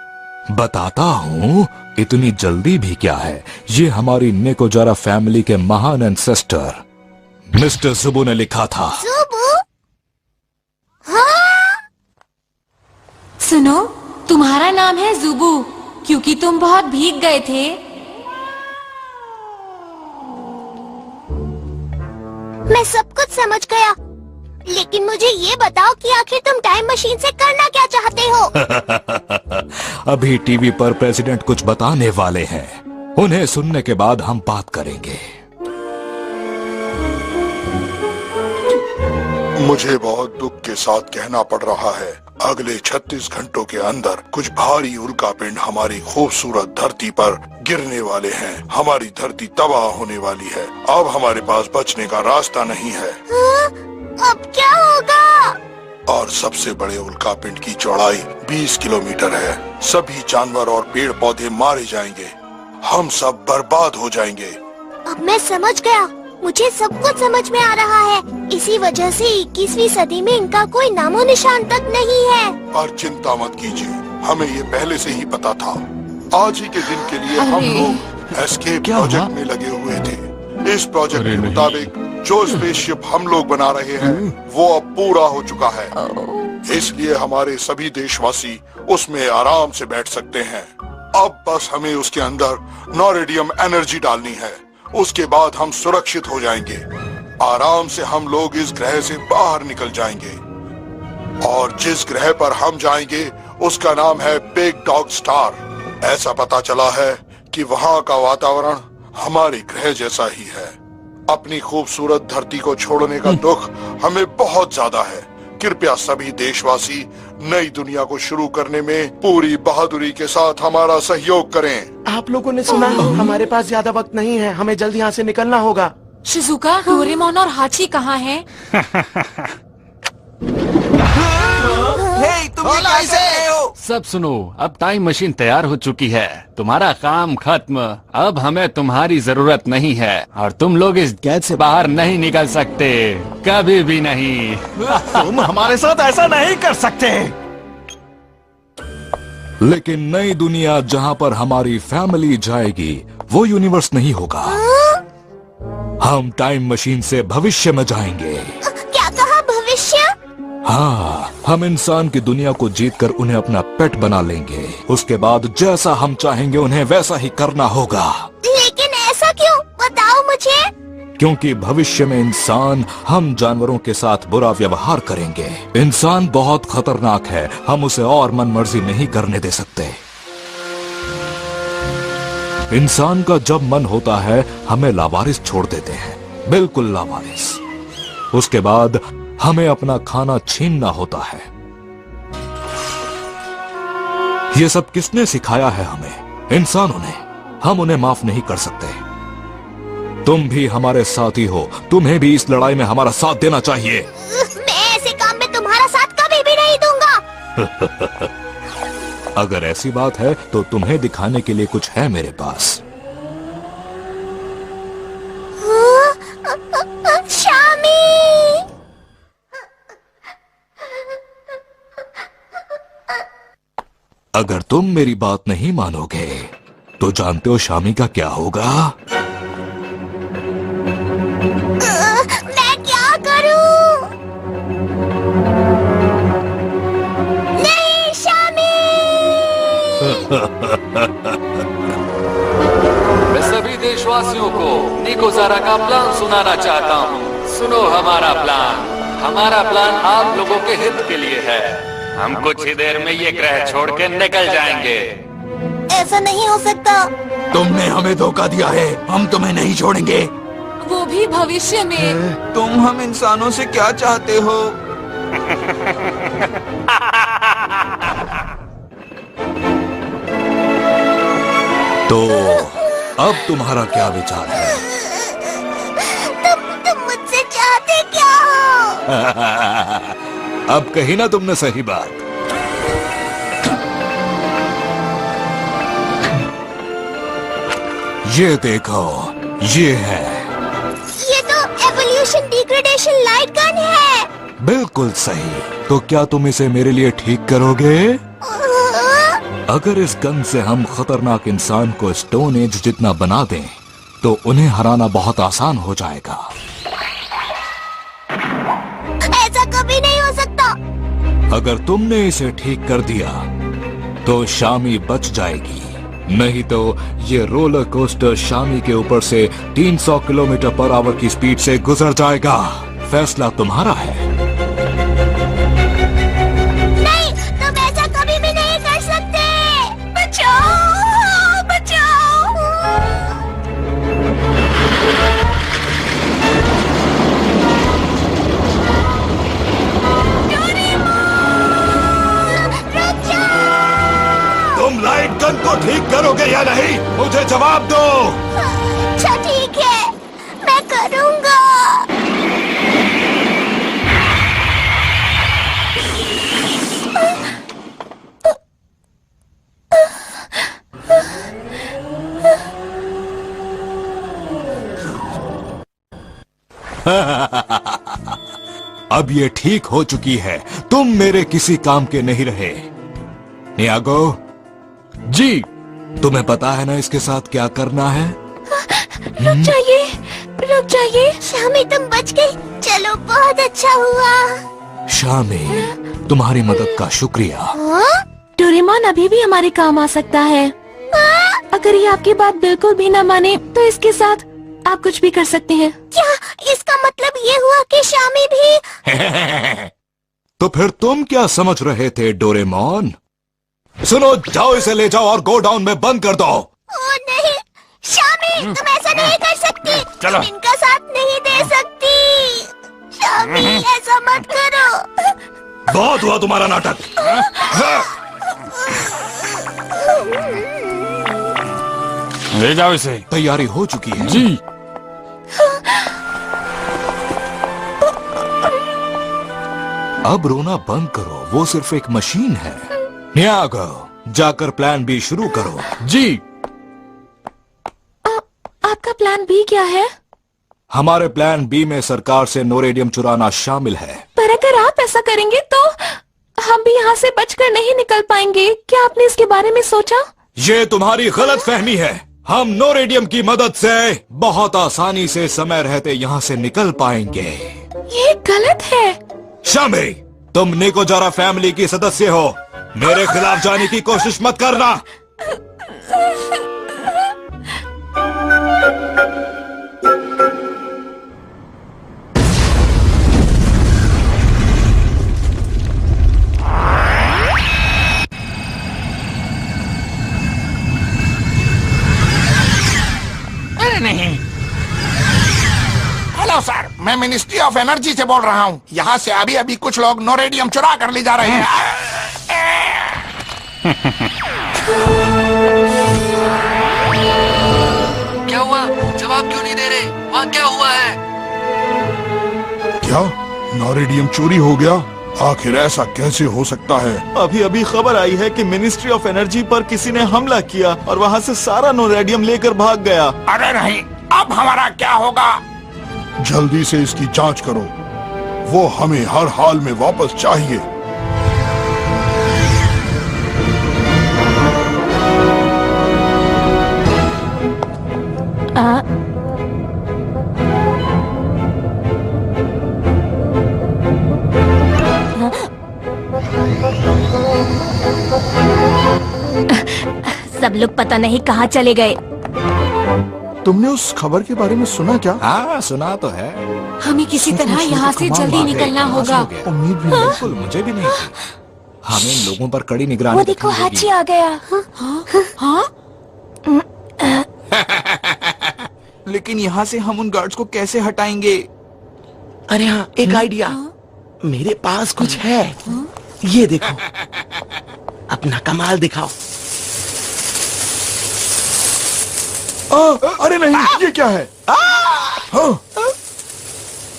बताता हूँ, इतनी जल्दी भी क्या है। ये हमारी नेकोजारा फैमिली के महान एंसेस्टर मिस्टर जुबू ने लिखा था। जुबू? हाँ? सुनो, तुम्हारा नाम है जुबू क्योंकि तुम बहुत भीग गए थे। मैं सब कुछ समझ गया, लेकिन मुझे ये बताओ कि आखिर तुम टाइम मशीन से करना क्या चाहते हो? अभी टीवी पर प्रेसिडेंट कुछ बताने वाले हैं। उन्हें सुनने के बाद हम बात करेंगे। मुझे बहुत दुख के साथ कहना पड़ रहा है, अगले 36 घंटों के अंदर कुछ भारी उल्कापिंड हमारी खूबसूरत धरती पर गिरने वाले हैं। हमारी धरती तबाह होने वाली है। अब हमारे पास बचने का रास्ता नहीं है। अब क्या होगा? और सबसे बड़े उल्कापिंड की चौड़ाई 20 किलोमीटर है। सभी जानवर और पेड़ पौधे मारे जाएंगे। हम सब बर्बाद हो जाएंगे। अब मैं समझ गया। मुझे सब कुछ समझ में आ रहा है। इसी वजह से 21वीं सदी में इनका कोई नामो निशान तक नहीं है। पर चिंता मत कीजिए, हमें ये पहले से ही पता था। आज ही के दिन के लिए हम लोग एस्केप प्रोजेक्ट में लगे हुए थे। इस प्रोजेक्ट के मुताबिक जो स्पेसशिप हम लोग बना रहे हैं वो अब पूरा हो चुका है, इसलिए हमारे सभी देशवासी उसमें आराम से बैठ सकते हैं। अब बस हमें उसके अंदर नॉरेडियम एनर्जी डालनी है, उसके बाद हम सुरक्षित हो जाएंगे। आराम से हम लोग इस ग्रह से बाहर निकल जाएंगे और जिस ग्रह पर हम जाएंगे उसका नाम है बिग डॉग स्टार। ऐसा पता चला है कि वहाँ का वातावरण हमारे ग्रह जैसा ही है। अपनी खूबसूरत धरती को छोड़ने का दुख हमें बहुत ज्यादा है। कृपया सभी देशवासी नई दुनिया को शुरू करने में पूरी बहादुरी के साथ हमारा सहयोग करें। आप लोगों ने सुना, हमारे पास ज्यादा वक्त नहीं है, हमें जल्द यहाँ से निकलना होगा। शिजुका, डोरेमोन और हाची कहाँ हैं? तुम ये क्या कर रहे हो? सब सुनो, अब टाइम मशीन तैयार हो चुकी है, तुम्हारा काम खत्म। अब हमें तुम्हारी जरूरत नहीं है और तुम लोग इस कैद से बाहर नहीं निकल सकते, कभी भी नहीं। तुम हमारे साथ ऐसा नहीं कर सकते। लेकिन नई दुनिया जहाँ पर हमारी फैमिली जाएगी वो यूनिवर्स नहीं होगा। हम टाइम मशीन से भविष्य में जाएंगे। क्या कहा, भविष्य? हाँ, हम इंसान की दुनिया को जीतकर उन्हें अपना पेट बना लेंगे। उसके बाद जैसा हम चाहेंगे उन्हें वैसा ही करना होगा। लेकिन ऐसा क्यों, बताओ मुझे। क्योंकि भविष्य में इंसान हम जानवरों के साथ बुरा व्यवहार करेंगे। इंसान बहुत खतरनाक है, हम उसे और मनमर्जी नहीं करने दे सकते। इंसान का जब मन होता है हमें लावारिस छोड़ देते हैं, बिल्कुल लावारिस। उसके बाद हमें अपना खाना छीनना होता है। ये सब किसने सिखाया है हमें? इंसानों ने। हम उन्हें माफ नहीं कर सकते। तुम भी हमारे साथी हो, तुम्हें भी इस लड़ाई में हमारा साथ देना चाहिए। मैं ऐसे काम में तुम्हारा साथ कभी भी नहीं दूंगा। अगर ऐसी बात है तो तुम्हें दिखाने के लिए कुछ है मेरे पास। शामी, अगर तुम मेरी बात नहीं मानोगे तो जानते हो शामी का क्या होगा? मैं क्या करूं? नहीं शामी। मैं सभी देशवासियों को निकोजारा का प्लान सुनाना चाहता हूँ। सुनो हमारा प्लान। हमारा प्लान आप लोगों के हित के लिए है। हम कुछ ही देर में ये ग्रह छोड़ के निकल जाएंगे। ऐसा नहीं हो सकता। तुमने हमें धोखा दिया है, हम तुम्हें नहीं छोड़ेंगे। वो भी भविष्य में। तुम हम इंसानों से क्या चाहते हो? तो अब तुम्हारा क्या विचार है? तुम मुझसे चाहते क्या हो? अब कही ना तुमने सही बात। ये देखो, ये है। ये तो एवोल्यूशन डिग्रेडेशन लाइट गन है। बिल्कुल सही। तो क्या तुम इसे मेरे लिए ठीक करोगे? अगर इस गन से हम खतरनाक इंसान को स्टोन एज जितना बना दें तो उन्हें हराना बहुत आसान हो जाएगा। ऐसा कभी नहीं हो सकता। अगर तुमने इसे ठीक कर दिया तो शामी बच जाएगी, नहीं तो ये रोलर कोस्टर शामी के ऊपर से 300 किलोमीटर पर आवर की स्पीड से गुजर जाएगा। फैसला तुम्हारा है। नहीं, तुम ऐसा कभी भी नहीं कर सकते। बचाओ, बचाओ। तुम लाइट गन को ठीक करोगे या नहीं, मुझे जवाब दो। अच्छा ठीक है, मैं करूंगा। अब ये ठीक हो चुकी है। तुम मेरे किसी काम के नहीं रहे। नियागो जी, तुम्हें पता है ना इसके साथ क्या करना है? रुक जाइए शामी, तुम बच गई। चलो बहुत अच्छा हुआ। शामी, तुम्हारी मदद का शुक्रिया। डोरेमोन अभी भी हमारे काम आ सकता है। अगर ये आपकी बात बिल्कुल भी न माने तो इसके साथ आप कुछ भी कर सकते हैं। क्या इसका मतलब ये हुआ कि शामी भी? तो फिर तुम क्या समझ रहे थे डोरेमोन? सुनो, जाओ इसे ले जाओ और गो डाउन में बंद कर दो। ओ नहीं शामी, तुम ऐसा नहीं कर सकती। चलो। तुम इनका साथ नहीं दे सकती। शामी ऐसा मत करो। बहुत हुआ तुम्हारा नाटक। ले जाओ इसे। तैयारी हो चुकी है जी। अब रोना बंद करो, वो सिर्फ एक मशीन है। न्यागो, जाकर प्लान बी शुरू करो। जी। आपका प्लान बी क्या है? हमारे प्लान बी में सरकार से नोरेडियम चुराना शामिल है। पर अगर आप ऐसा करेंगे तो हम भी यहाँ से बचकर नहीं निकल पाएंगे। क्या आपने इसके बारे में सोचा? ये तुम्हारी गलत फहमी है। हम नोरेडियम की मदद से बहुत आसानी से समय रहते यहाँ से निकल पाएंगे। ये गलत है। शामी, तुम निकोजारा फैमिली की सदस्य हो। मेरे खिलाफ जाने की कोशिश मत करना। अरे नहीं। हेलो सर, मैं मिनिस्ट्री ऑफ एनर्जी से बोल रहा हूँ। यहाँ से अभी अभी कुछ लोग नोरेडियम चुरा कर ले जा रहे हैं। क्या हुआ? जवाब क्यों नहीं दे रहे? वहाँ क्या हुआ है? क्या नोरेडियम चोरी हो गया? आखिर ऐसा कैसे हो सकता है? अभी अभी खबर आई है कि मिनिस्ट्री ऑफ एनर्जी पर किसी ने हमला किया और वहाँ से सारा नोरेडियम लेकर भाग गया। अरे नहीं, अब हमारा क्या होगा? जल्दी से इसकी जांच करो। वो हमें हर हाल में वापस चाहिए। सब लोग पता नहीं कहाँ चले गए। तुमने उस खबर के बारे में सुना क्या? हाँ, सुना तो है। हमें किसी तरह यहाँ से जल्दी निकलना होगा। उम्मीद भी नहीं, बिल्कुल मुझे भी नहीं थी। हमें इन लोगों पर कड़ी निगरानी वो देखो, रखनी होगी। हाची आ गया। हाँ? लेकिन यहाँ से हम उन गार्ड्स को कैसे हटाएंगे? अरे हाँ, एक आइडिया। मेरे पास कुछ है। ये देखो, अपना कमाल दिखाओ। अरे नहीं, ये क्या है? रुको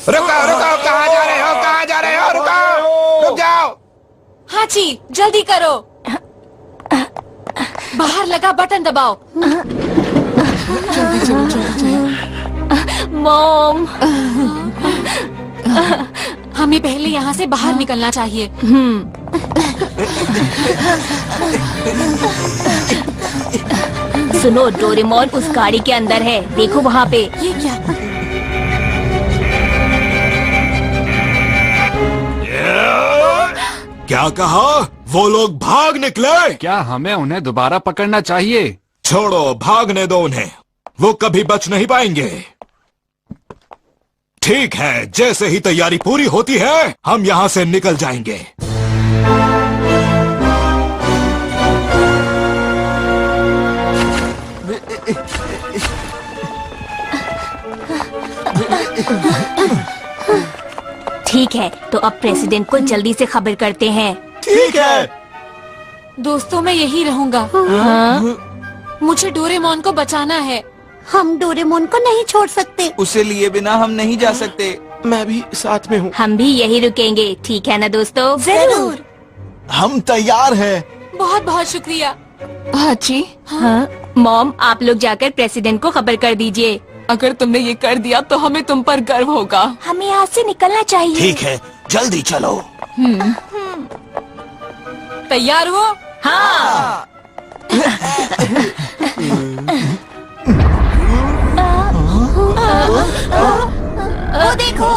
रुको, कहाँ जा रहे हो? कहाँ जा रहे हो? रुको, रुक जाओ। हाची, जल्दी करो। बाहर लगा बटन दबाओ। जल्दी चलो, जल्दी चलो। मॉम, हमें पहले यहाँ से बाहर निकलना चाहिए। सुनो, डोरेमोन उस गाड़ी के अंदर है, देखो वहाँ पे। ये क्या? क्या कहा? वो लोग भाग निकले? क्या हमें उन्हें दोबारा पकड़ना चाहिए? छोड़ो, भागने दो उन्हें। वो कभी बच नहीं पाएंगे। ठीक है, जैसे ही तैयारी पूरी होती है हम यहाँ से निकल जाएंगे। ठीक है, तो अब प्रेसिडेंट को जल्दी से खबर करते हैं। ठीक है। दोस्तों, मैं यही रहूंगा। मुझे डोरेमोन को बचाना है। हम डोरेमोन को नहीं छोड़ सकते। उसे लिए बिना हम नहीं जा सकते। मैं भी साथ में हूँ। हम भी यही रुकेंगे, ठीक है ना दोस्तों? जरूर। हम तैयार हैं। बहुत बहुत शुक्रिया। हाची, हाँ? मॉम, आप लोग जाकर प्रेसिडेंट को खबर कर दीजिए। अगर तुमने ये कर दिया तो हमें तुम पर गर्व होगा। हमें यहाँ से निकलना चाहिए। ठीक है, जल्दी चलो। तैयार हो? हाँ। वो देखो।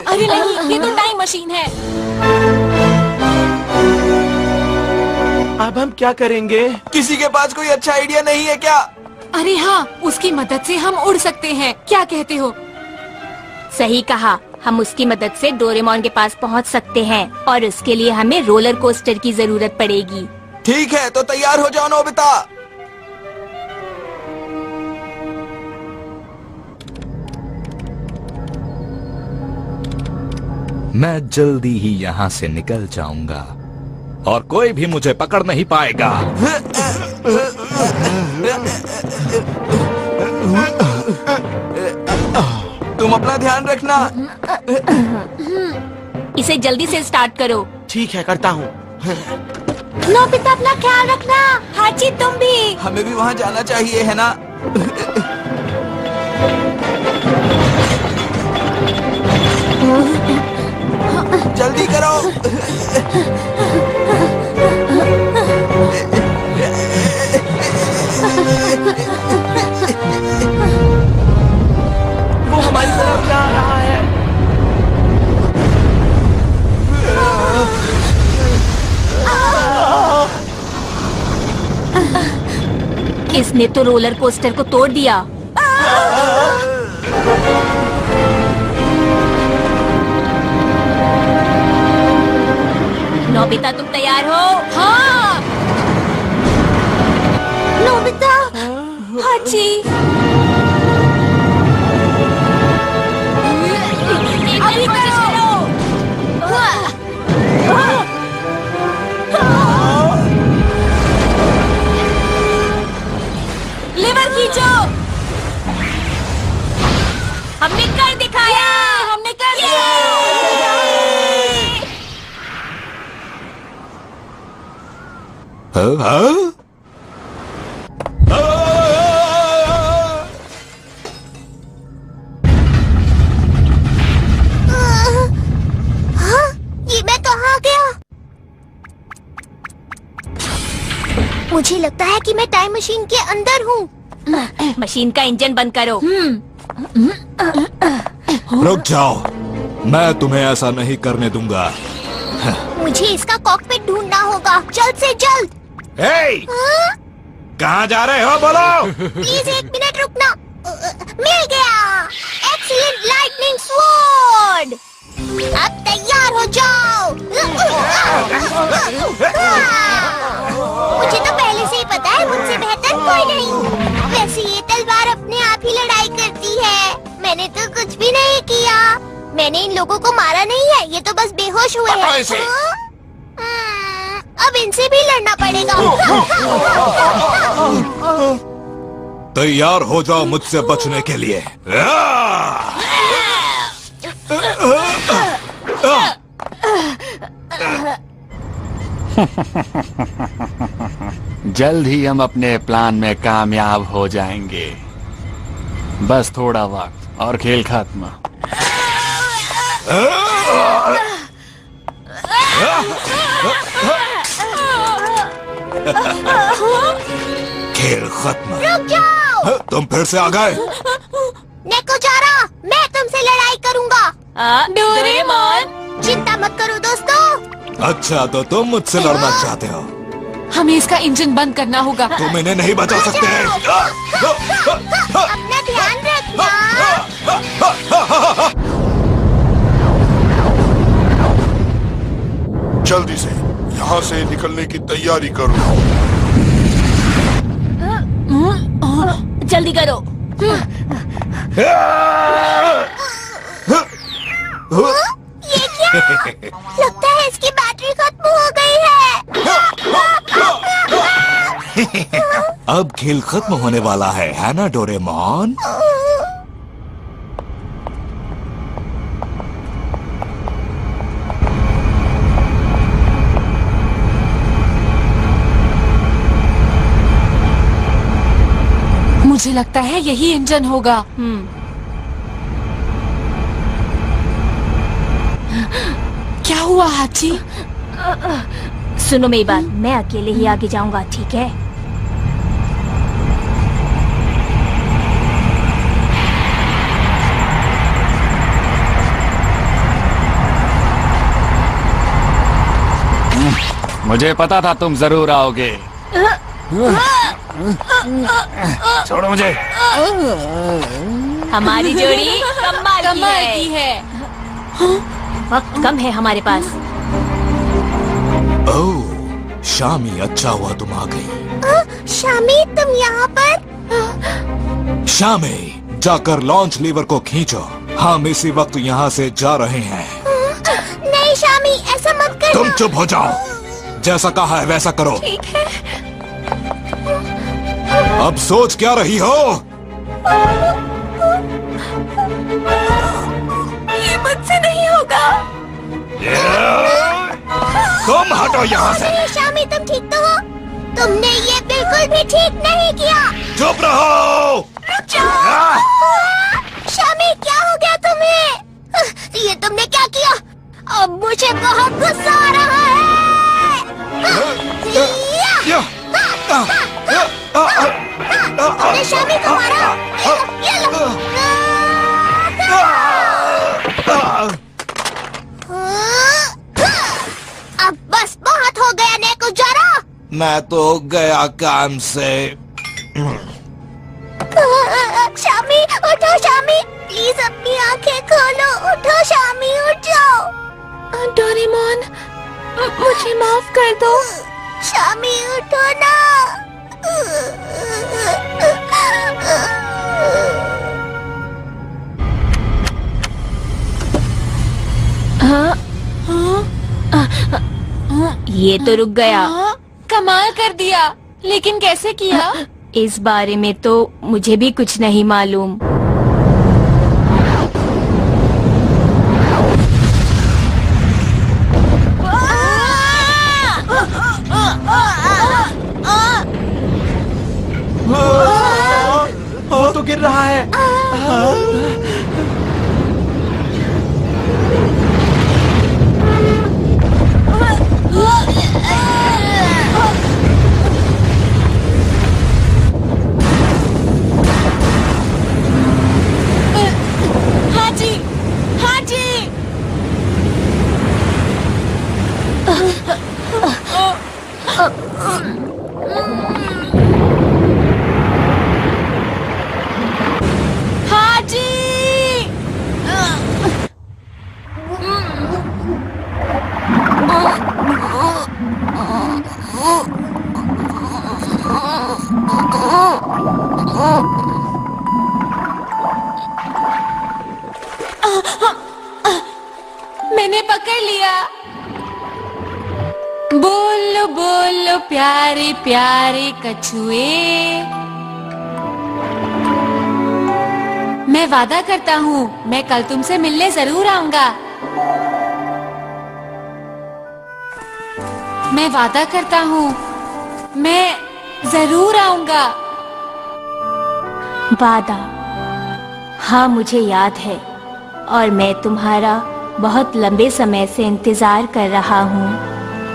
अरे नहीं, ये तो टाइम मशीन है। अब हम क्या करेंगे? किसी के पास कोई अच्छा आइडिया नहीं है क्या? अरे हाँ, उसकी मदद से हम उड़ सकते हैं, क्या कहते हो? सही कहा, हम उसकी मदद से डोरेमोन के पास पहुंच सकते हैं और उसके लिए हमें रोलर कोस्टर की जरूरत पड़ेगी। ठीक है, तो तैयार हो जाओ नोबिता। मैं जल्दी ही यहाँ से निकल जाऊंगा और कोई भी मुझे पकड़ नहीं पाएगा। तुम अपना ध्यान रखना। इसे जल्दी से स्टार्ट करो। ठीक है, करता हूँ। नोबिता अपना ख्याल रखना। हाची तुम भी। हमें भी वहाँ जाना चाहिए, है ना? जल्दी करो। वो हमारी तरफ जा रहा है। इसने तो रोलर कोस्टर को तोड़ दिया। नोबिता तुम तैयार हो? हाँ। नोबिता। हाची। अभी करो। लिवर खींचो। हमने कर दिखाया। हमने कर दिया। हाँ, ये मैं कहाँ गया? मुझे लगता है कि मैं टाइम मशीन के अंदर हूँ। मशीन का इंजन बंद करो। रुक जाओ, मैं तुम्हें ऐसा नहीं करने दूंगा। मुझे इसका कॉकपिट ढूंढना होगा, जल्द से जल्द। हे! कहाँ जा रहे हो, बोलो? प्लीज 1 मिनट रुकना। मिल गया। Excellent lightning sword. अब तैयार हो जाओ। मुझे तो पहले से ही पता है, मुझसे बेहतर कोई नहीं। वैसे ये तलवार अपने आप ही लड़ाई करती है। मैंने तो कुछ भी नहीं किया। मैंने इन लोगों को मारा नहीं है, ये तो बस बेहोश हुए हैं। अब इनसे भी लड़ना पड़ेगा। तैयार हो जाओ मुझसे बचने के लिए। जल्द ही हम अपने प्लान में कामयाब हो जाएंगे। बस थोड़ा वक्त और खेल खत्म। खेल खत्म। रुक जाओ। तुम फिर से आ गए। नेको जा रहा, मैं तुमसे लड़ाई करूंगा। डोरेमोन। चिंता मत करो दोस्तों। अच्छा, तो तुम मुझसे लड़ना चाहते हो? हमें इसका इंजन बंद करना होगा। तुम इन्हें नहीं बचा सकते। अपना ध्यान रखना। जल्दी से यहाँ से निकलने की तैयारी करो। जल्दी करो। ये क्या? लगता है इसकी बैटरी खत्म हो गई है। अब खेल खत्म होने वाला है ना डोरेमोन? मुझे लगता है यही इंजन होगा। क्या हुआ हाची? सुनो मेरी बात, मैं अकेले ही आगे जाऊंगा, ठीक है? मुझे पता था तुम जरूर आओगे। छोड़ो मुझे। हमारी जोड़ी कमाल की है। वक्त कम है हमारे पास। ओह शामी, अच्छा हुआ तुम आ गई। शामी तुम यहाँ पर? शामी, जाकर लॉन्च लीवर को खींचो, हम इसी वक्त यहाँ से जा रहे हैं। नहीं शामी, ऐसा मत करना। तुम चुप हो जाओ, जैसा कहा है वैसा करो। ठीक है। अब सोच क्या रही हो? ये मुझसे नहीं होगा। तुम हटो यहाँ से। अरे शामी, तुम ठीक तो हो? तुमने ये बिल्कुल भी ठीक नहीं किया। चुप रहो। रुक जाओ। शामी, क्या हो गया तुम्हें? ये तुमने क्या किया? अब मुझे बहुत गुस्सा आ रहा है। शामी को मारा। ये लो। अब बस बहुत हो गया नेकुजारा। मैं तो गया काम से। शामी उठो, शामी प्लीज अपनी आंखें खोलो। उठो शामी, उठ जाओ। डोरेमोन, मुझे माफ कर दो। शामी उठो ना। ये तो रुक गया। कमाल कर दिया, लेकिन कैसे किया? इस बारे में तो मुझे भी कुछ नहीं मालूम। वो तो गिर रहा है। हाजी, हाजी। मैंने पकड़ लिया। बोलो बोलो प्यारे प्यारे कछुए, मैं वादा करता हूँ मैं कल तुमसे मिलने जरूर आऊंगा। मैं वादा करता हूँ मैं जरूर आऊंगा। वादा? हाँ मुझे याद है, और मैं तुम्हारा बहुत लंबे समय से इंतजार कर रहा हूँ।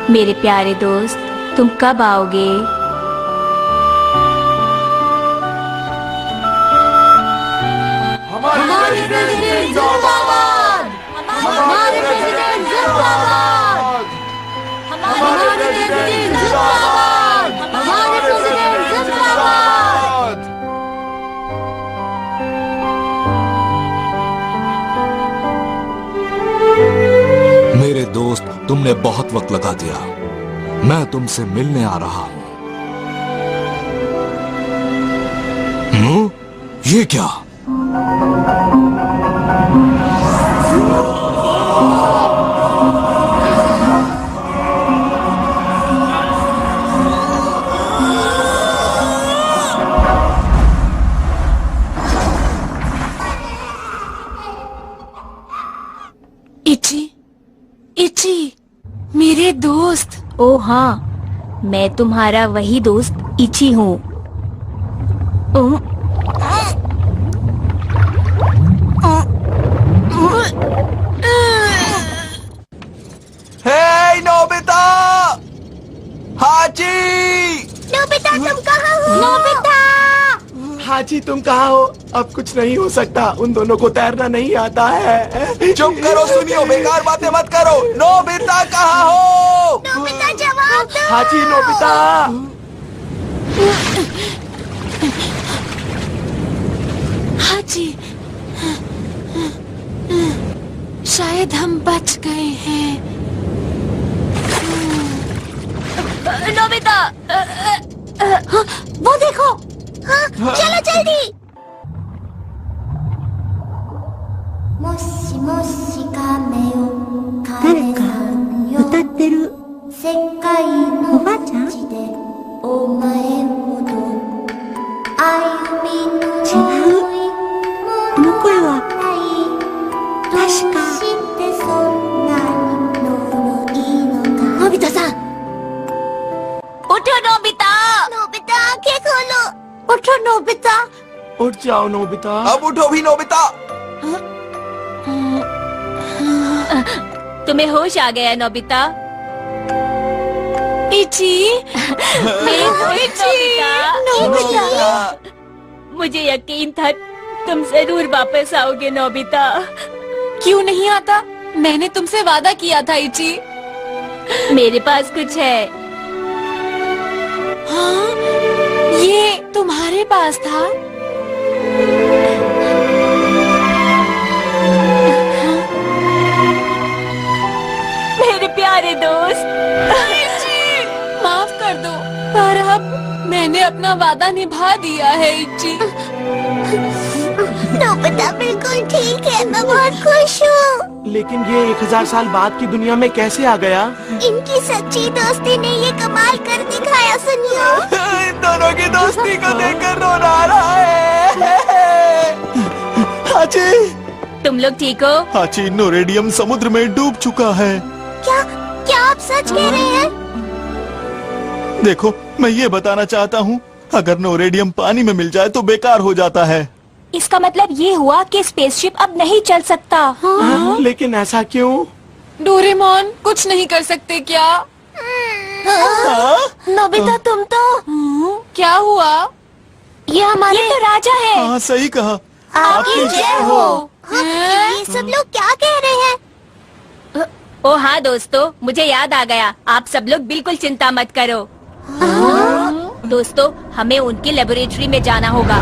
मेरे प्यारे दोस्त, तुम कब आओगे? हमारे प्रेसिडेंट जिंदाबाद! हमारे प्रेसिडेंट जिंदाबाद! हमारे प्रेसिडेंट जिंदाबाद! हमारे प्रेसिडेंट जिंदाबाद! मेरे दोस्त, तुमने बहुत वक्त लगा दिया। मैं तुमसे मिलने आ रहा हूँ। ये क्या? इची, इची, मेरे दोस्त। ओ हाँ, मैं तुम्हारा वही दोस्त इची हूँ। हाची तुम कहाँ हो? अब कुछ नहीं हो सकता, उन दोनों को तैरना नहीं आता है। चुप करो, सुनियो, बेकार बातें मत करो। नोबिता कहाँ हो? नोबिता जवाब दो। हाची, नोबिता। हाची, शायद हम बच गए हैं। नोबिता, हाँ, वो देखो। हाँ, चलो जल्दी। नोबिता सा, उठो नोबिता। नोबिता आंखें खोलो। उठो नोबिता। उठ जाओ नोबिता। अब उठो भी नोबिता। तुम्हें होश आ गया नोबिता? इची, नोबिता, मुझे यकीन था तुम जरूर वापस आओगे नोबिता। क्यों नहीं आता? मैंने तुमसे वादा किया था इची। मेरे पास कुछ है। हाँ, ये तुम्हारे पास था? मेरे प्यारे दोस्त। माफ कर दो, पर अब मैंने अपना वादा निभा दिया है इची। नोबिता बिल्कुल ठीक है, मैं बहुत खुश हूँ। लेकिन ये 1000 साल बाद की दुनिया में कैसे आ गया? इनकी सच्ची दोस्ती ने ये कमाल कर दिखाया सुनियो। इन दोनों की दोस्ती को देखकर रोना आ रहा है। हाची, तुम लोग ठीक हो? हाची, नोरेडियम समुद्र में डूब चुका है। क्या क्या आप सच कह रहे हैं? देखो, मैं ये बताना चाहता हूँ, अगर नोरेडियम पानी में मिल जाए तो बेकार हो जाता है। इसका मतलब ये हुआ कि स्पेसशिप अब नहीं चल सकता। हाँ? लेकिन ऐसा क्यों? डोरेमोन, कुछ नहीं कर सकते क्या? नोबिता तुम तो। क्या हुआ? ये तो राजा है। हाँ, सही कहा। आपकी जय हो। ये सब लोग क्या कह रहे हैं? ओ हाँ दोस्तों, मुझे याद आ गया। आप सब लोग बिल्कुल चिंता मत करो। दोस्तों, हमें उनकी लेबोरेटरी में जाना होगा।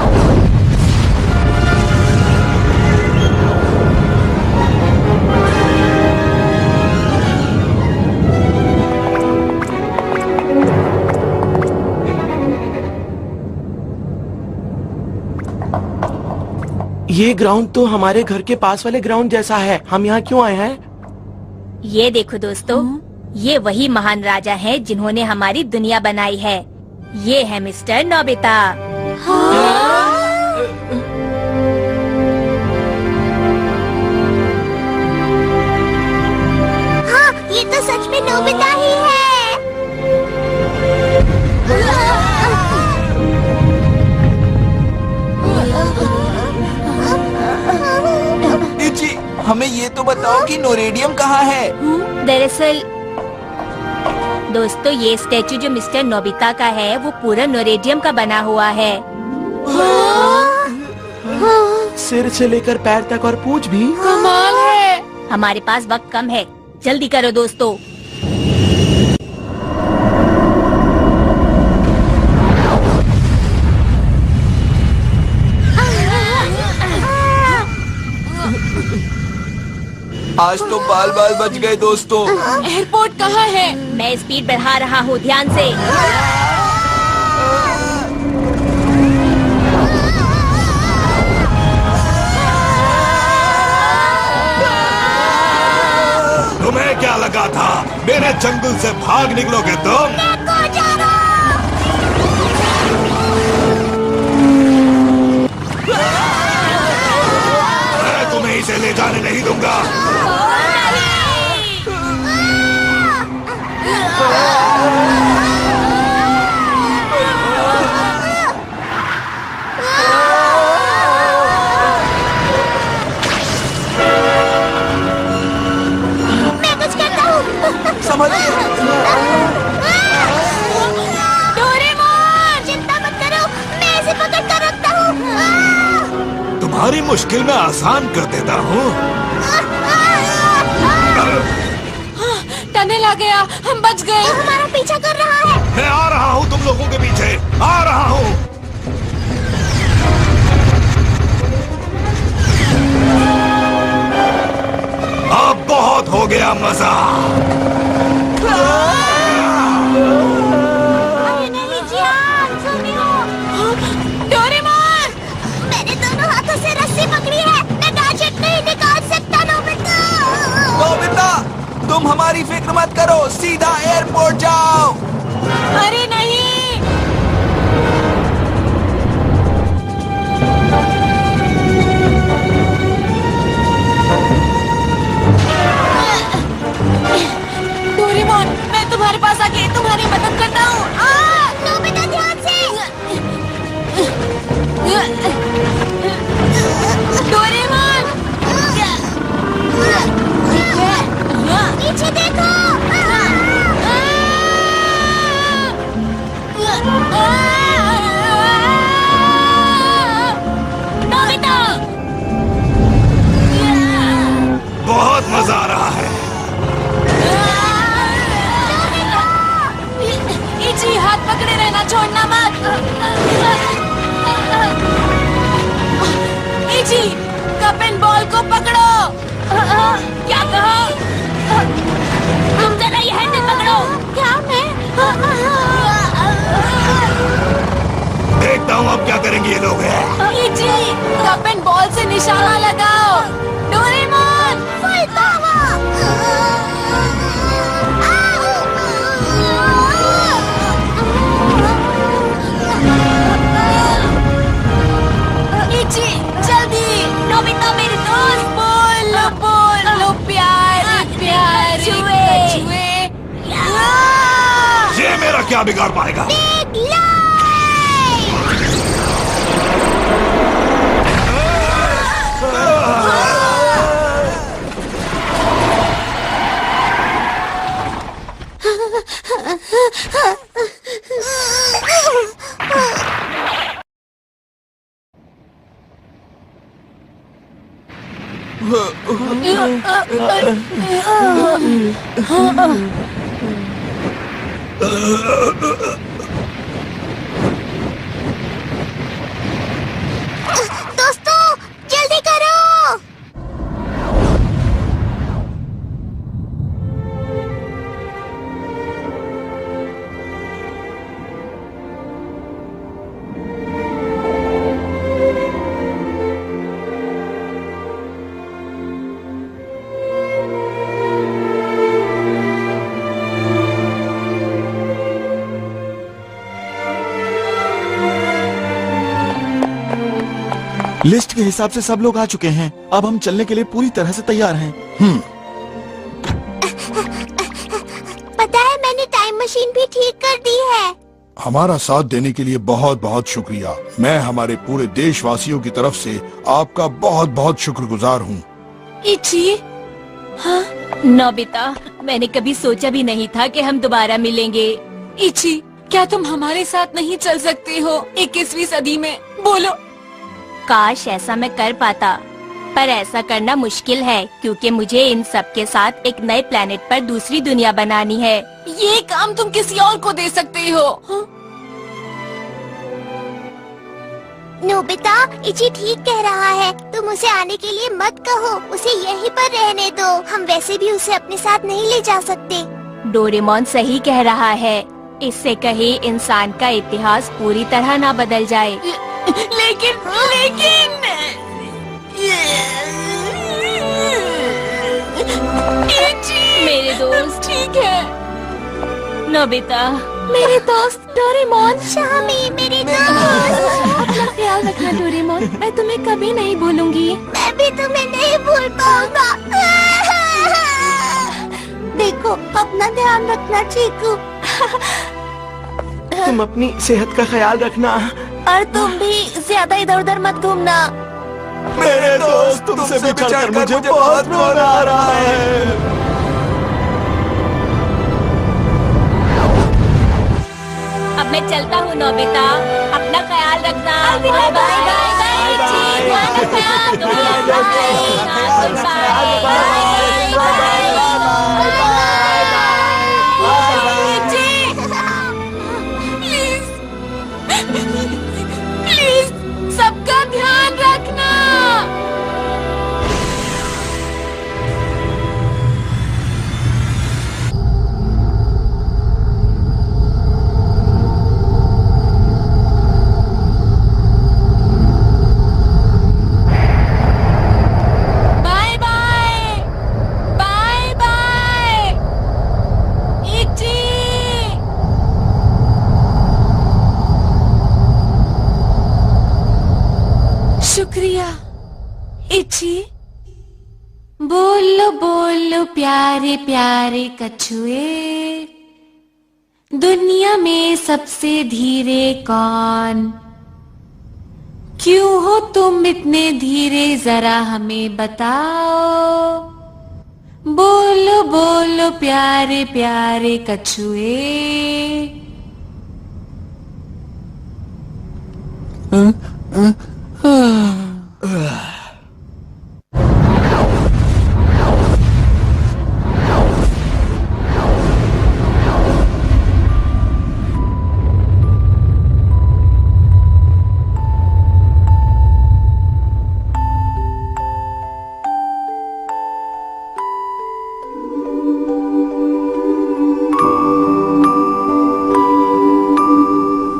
ये ग्राउंड तो हमारे घर के पास वाले ग्राउंड जैसा है। हम यहाँ क्यों आए हैं? ये देखो दोस्तों, ये वही महान राजा हैं जिन्होंने हमारी दुनिया बनाई है। ये है मिस्टर नोबिता। हाँ, ये तो सच में नोबिता ही है। इची, हमें ये तो बताओ कि नोरेडियम कहाँ है? दरअसल दोस्तों, ये स्टैचू जो मिस्टर नोबिता का है वो पूरा नोरेडियम का बना हुआ है। सिर से लेकर पैर तक और पूंछ भी। कमाल है। हमारे पास वक्त कम है, जल्दी करो दोस्तों। आज तो बाल बाल बच गए दोस्तों। एयरपोर्ट कहाँ है? मैं स्पीड बढ़ा रहा हूँ, ध्यान से। तुम्हें क्या लगा था मेरे जंगल से भाग निकलोगे तुम? मैं तुम्हें इसे ले जाने नहीं दूंगा। मैं कुछ करता हूँ। संभलिए। डोरेमोन, चिंता मत करो, मैं इसे पकड़ कर रखता हूँ। आसान कर देता हूँ। टनल आ गया, हम बच गए। हमारा पीछा कर रहा है। मैं आ रहा हूँ तुम लोगों के पीछे, आ रहा हूँ। अब बहुत हो गया मजा। अरे नहीं जियान, सुनियो। डोरेमोन! मैंने दोनों हाथों से रस्सी पकड़ी है, मैं गैजेट नहीं निकाल सकता। नोबिता, नोबिता, तुम हमारी फिक्र मत करो, सीधा एयरपोर्ट जाओ। अरे नहीं! डोरेमोन, मैं तुम्हारे पास आके तुम्हारी मदद करता हूँ। नोबिता ध्यान से। डोरेमोन! पीछे देखो। नोबिता! बहुत मजा आ रहा है। इची, हाथ पकड़े रहना, छोड़ना मत। इची, कप एंड बॉल को पकड़ो। क्या कहा? तुम जरा ये हैंडल पकड़ो। क्या मैं? देखता हूँ अब क्या करेंगे ये लोग। इची, कप एंड बॉल से निशाना लगाओ। डोरेमोन! Full power. इची, जल्दी! नोबिता मेरे दोस्त, बोलो बोलो प्यारे प्यारे कछुए। ये मेरा क्या बिगाड़ पाएगा? दोस्तों, जल्दी करो। लिस्ट के हिसाब से सब लोग आ चुके हैं। अब हम चलने के लिए पूरी तरह से तैयार हैं। पता है, मैंने टाइम मशीन भी ठीक कर दी है। हमारा साथ देने के लिए बहुत बहुत शुक्रिया। मैं हमारे पूरे देशवासियों की तरफ से आपका बहुत बहुत शुक्रगुजार हूँ। इची, हाँ? नोबिता, मैंने कभी सोचा भी नहीं था कि हम दोबारा मिलेंगे। इची, क्या तुम हमारे साथ नहीं चल सकती हो 21वीं सदी में? बोलो। काश ऐसा मैं कर पाता, पर ऐसा करना मुश्किल है क्योंकि मुझे इन सब के साथ एक नए प्लेनेट पर दूसरी दुनिया बनानी है। ये काम तुम किसी और को दे सकते हो। हाँ? नोबिता, इची ठीक कह रहा है। तुम उसे आने के लिए मत कहो, उसे यहीं पर रहने दो। हम वैसे भी उसे अपने साथ नहीं ले जा सकते। डोरेमोन सही कह रहा है। इससे कहीं इंसान का इतिहास पूरी तरह ना बदल जाए। लेकिन मेरे दोस्त। ठीक है नोबिता, मेरे दोस्त डोरेमोन। शामी मेरी दोस्त। अपना ख्याल रखना डोरेमोन, मैं तुम्हें कभी नहीं भूलूंगी। मैं भी तुम्हें नहीं भूल पाऊंगा। देखो, अपना ध्यान रखना चीकू। तुम अपनी सेहत का ख्याल रखना। और तुम भी ज्यादा इधर उधर मत घूमना। मेरे दोस्त, तुमसे बिछड़कर मुझे बहुत रोना आ रहा है। अब मैं चलता हूँ नोबिता। अपना ख्याल रखना। बाय बाय बाय इची, ध्यान रखना। प्लीज सबका ध्यान रखना। बाय बाय बाय बाय इची। शुक्रिया इची। बोलो बोलो प्यारे प्यारे कछुए, दुनिया में सबसे धीरे कौन? क्यों हो तुम इतने धीरे, जरा हमें बताओ। बोलो बोलो प्यारे प्यारे कछुए।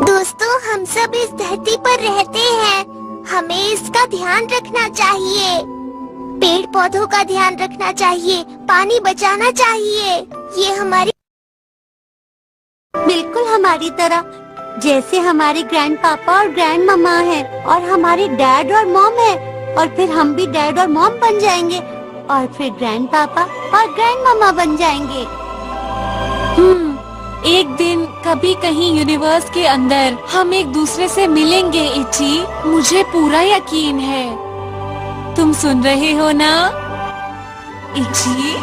दोस्तों, हम सब इस धरती पर रहते हैं, हमें इसका ध्यान रखना चाहिए। पेड़ पौधों का ध्यान रखना चाहिए, पानी बचाना चाहिए। ये हमारी बिल्कुल हमारी तरह, जैसे हमारे ग्रैंड पापा और ग्रैंड ममा है, और हमारे डैड और मॉम है, और फिर हम भी डैड और मॉम बन जाएंगे, और फिर ग्रैंड पापा और ग्रैंड ममा बन जाएंगे। एक दिन कभी कहीं यूनिवर्स के अंदर हम एक दूसरे से मिलेंगे इची, मुझे पूरा यकीन है। तुम सुन रहे हो ना इची?